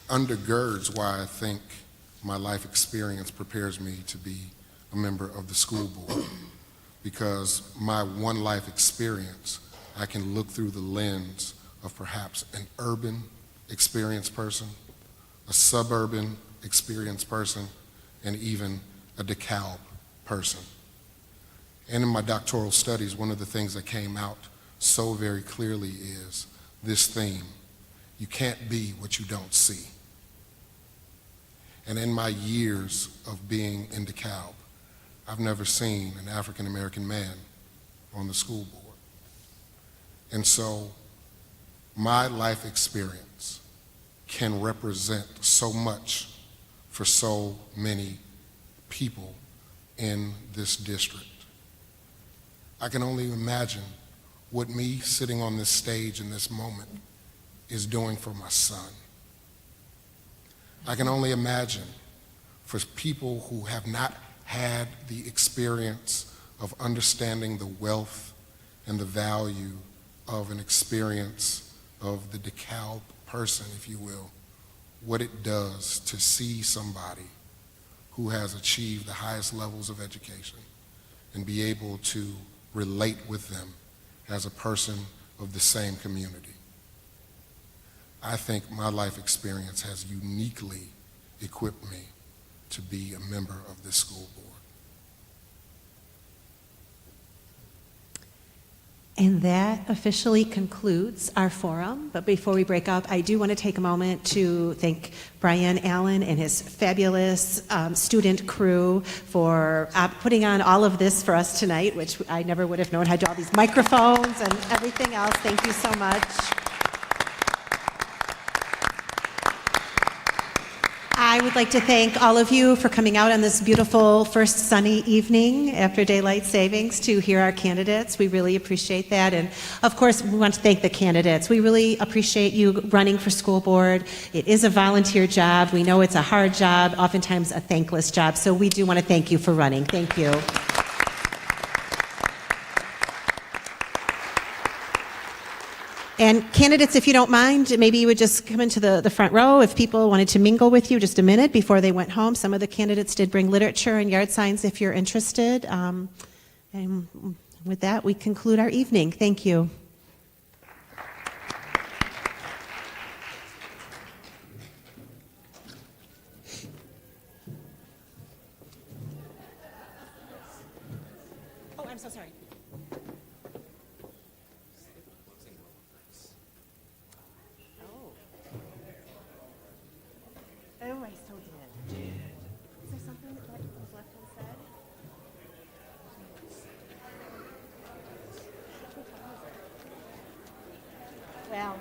undergirds why I think my life experience prepares me to be a member of the school board, because my one life experience, I can look through the lens of perhaps an urban experienced person, a suburban experienced person, and even a DeKalb person. And in my doctoral studies, one of the things that came out so very clearly is this theme: you can't be what you don't see. And in my years of being in DeKalb, I've never seen an African American man on the school board. And so my life experience can represent so much for so many people in this district. I can only imagine what me sitting on this stage in this moment is doing for my son. I can only imagine for people who have not had the experience of understanding the wealth and the value of an experience of the DeKalb person, if you will, what it does to see somebody who has achieved the highest levels of education and be able to relate with them as a person of the same community. I think my life experience has uniquely equipped me to be a member of this school board. And that officially concludes our forum. But before we break up, I do want to take a moment to thank Brian Allen and his fabulous student crew for putting on all of this for us tonight, which I never would have known had all these microphones and everything else. Thank you so much. I would like to thank all of you for coming out on this beautiful first sunny evening after daylight savings to hear our candidates. We really appreciate that. And of course, we want to thank the candidates. We really appreciate you running for school board. It is a volunteer job. We know it's a hard job, oftentimes a thankless job. So we do want to thank you for running. Thank you. And candidates, if you don't mind, maybe you would just come into the front row if people wanted to mingle with you just a minute before they went home. Some of the candidates did bring literature and yard signs if you're interested. And with that, we conclude our evening. Thank you. I'm so sorry. Oh. Oh, I so did. Is there something that was left unsaid? Well,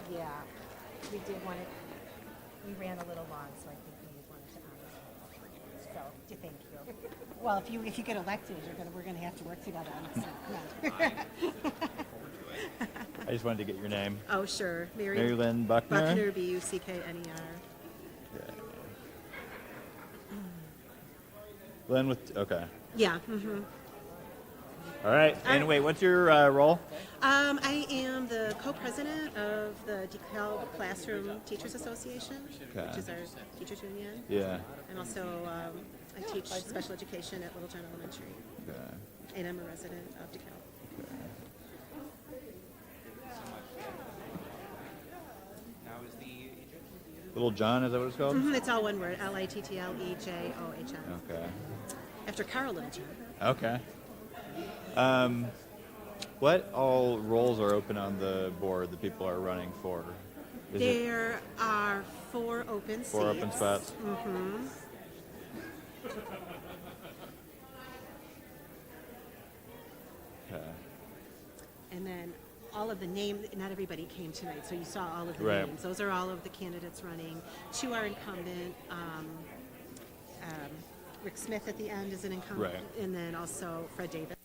yeah, we did want to, we ran a little long, so I think we wanted to honor it. So, thank you. Well, if you get elected, we're gonna have to work together on this. Come on. I just wanted to get your name. Oh, sure. Mary Lynn Buckner? Buckner, B-U-C-K-N-E-R. Lynn with, okay. Yeah, mm-hmm. All right. And right. wait, what's your role? I am the co-president of the DeKalb Classroom Teachers Association, Okay. which is our teachers union. Yeah. And also, I teach special education at Little John Elementary, Okay. and I'm a resident of DeKalb. Now is the Little John, is that what it's called? Mhm, it's all one word, Littlejohn, Okay. after Carl Littlejohn. Okay. What all roles are open on the board that people are running for? Is it There are 4 open seats. 4 open spots? Mm-hmm. Okay. And then all of the names, not everybody came tonight, so you saw all of the Right. names. Those are all of the candidates running. 2 are incumbent. Rick Smith at the end is an incumbent. Right. And then also Fred Davis.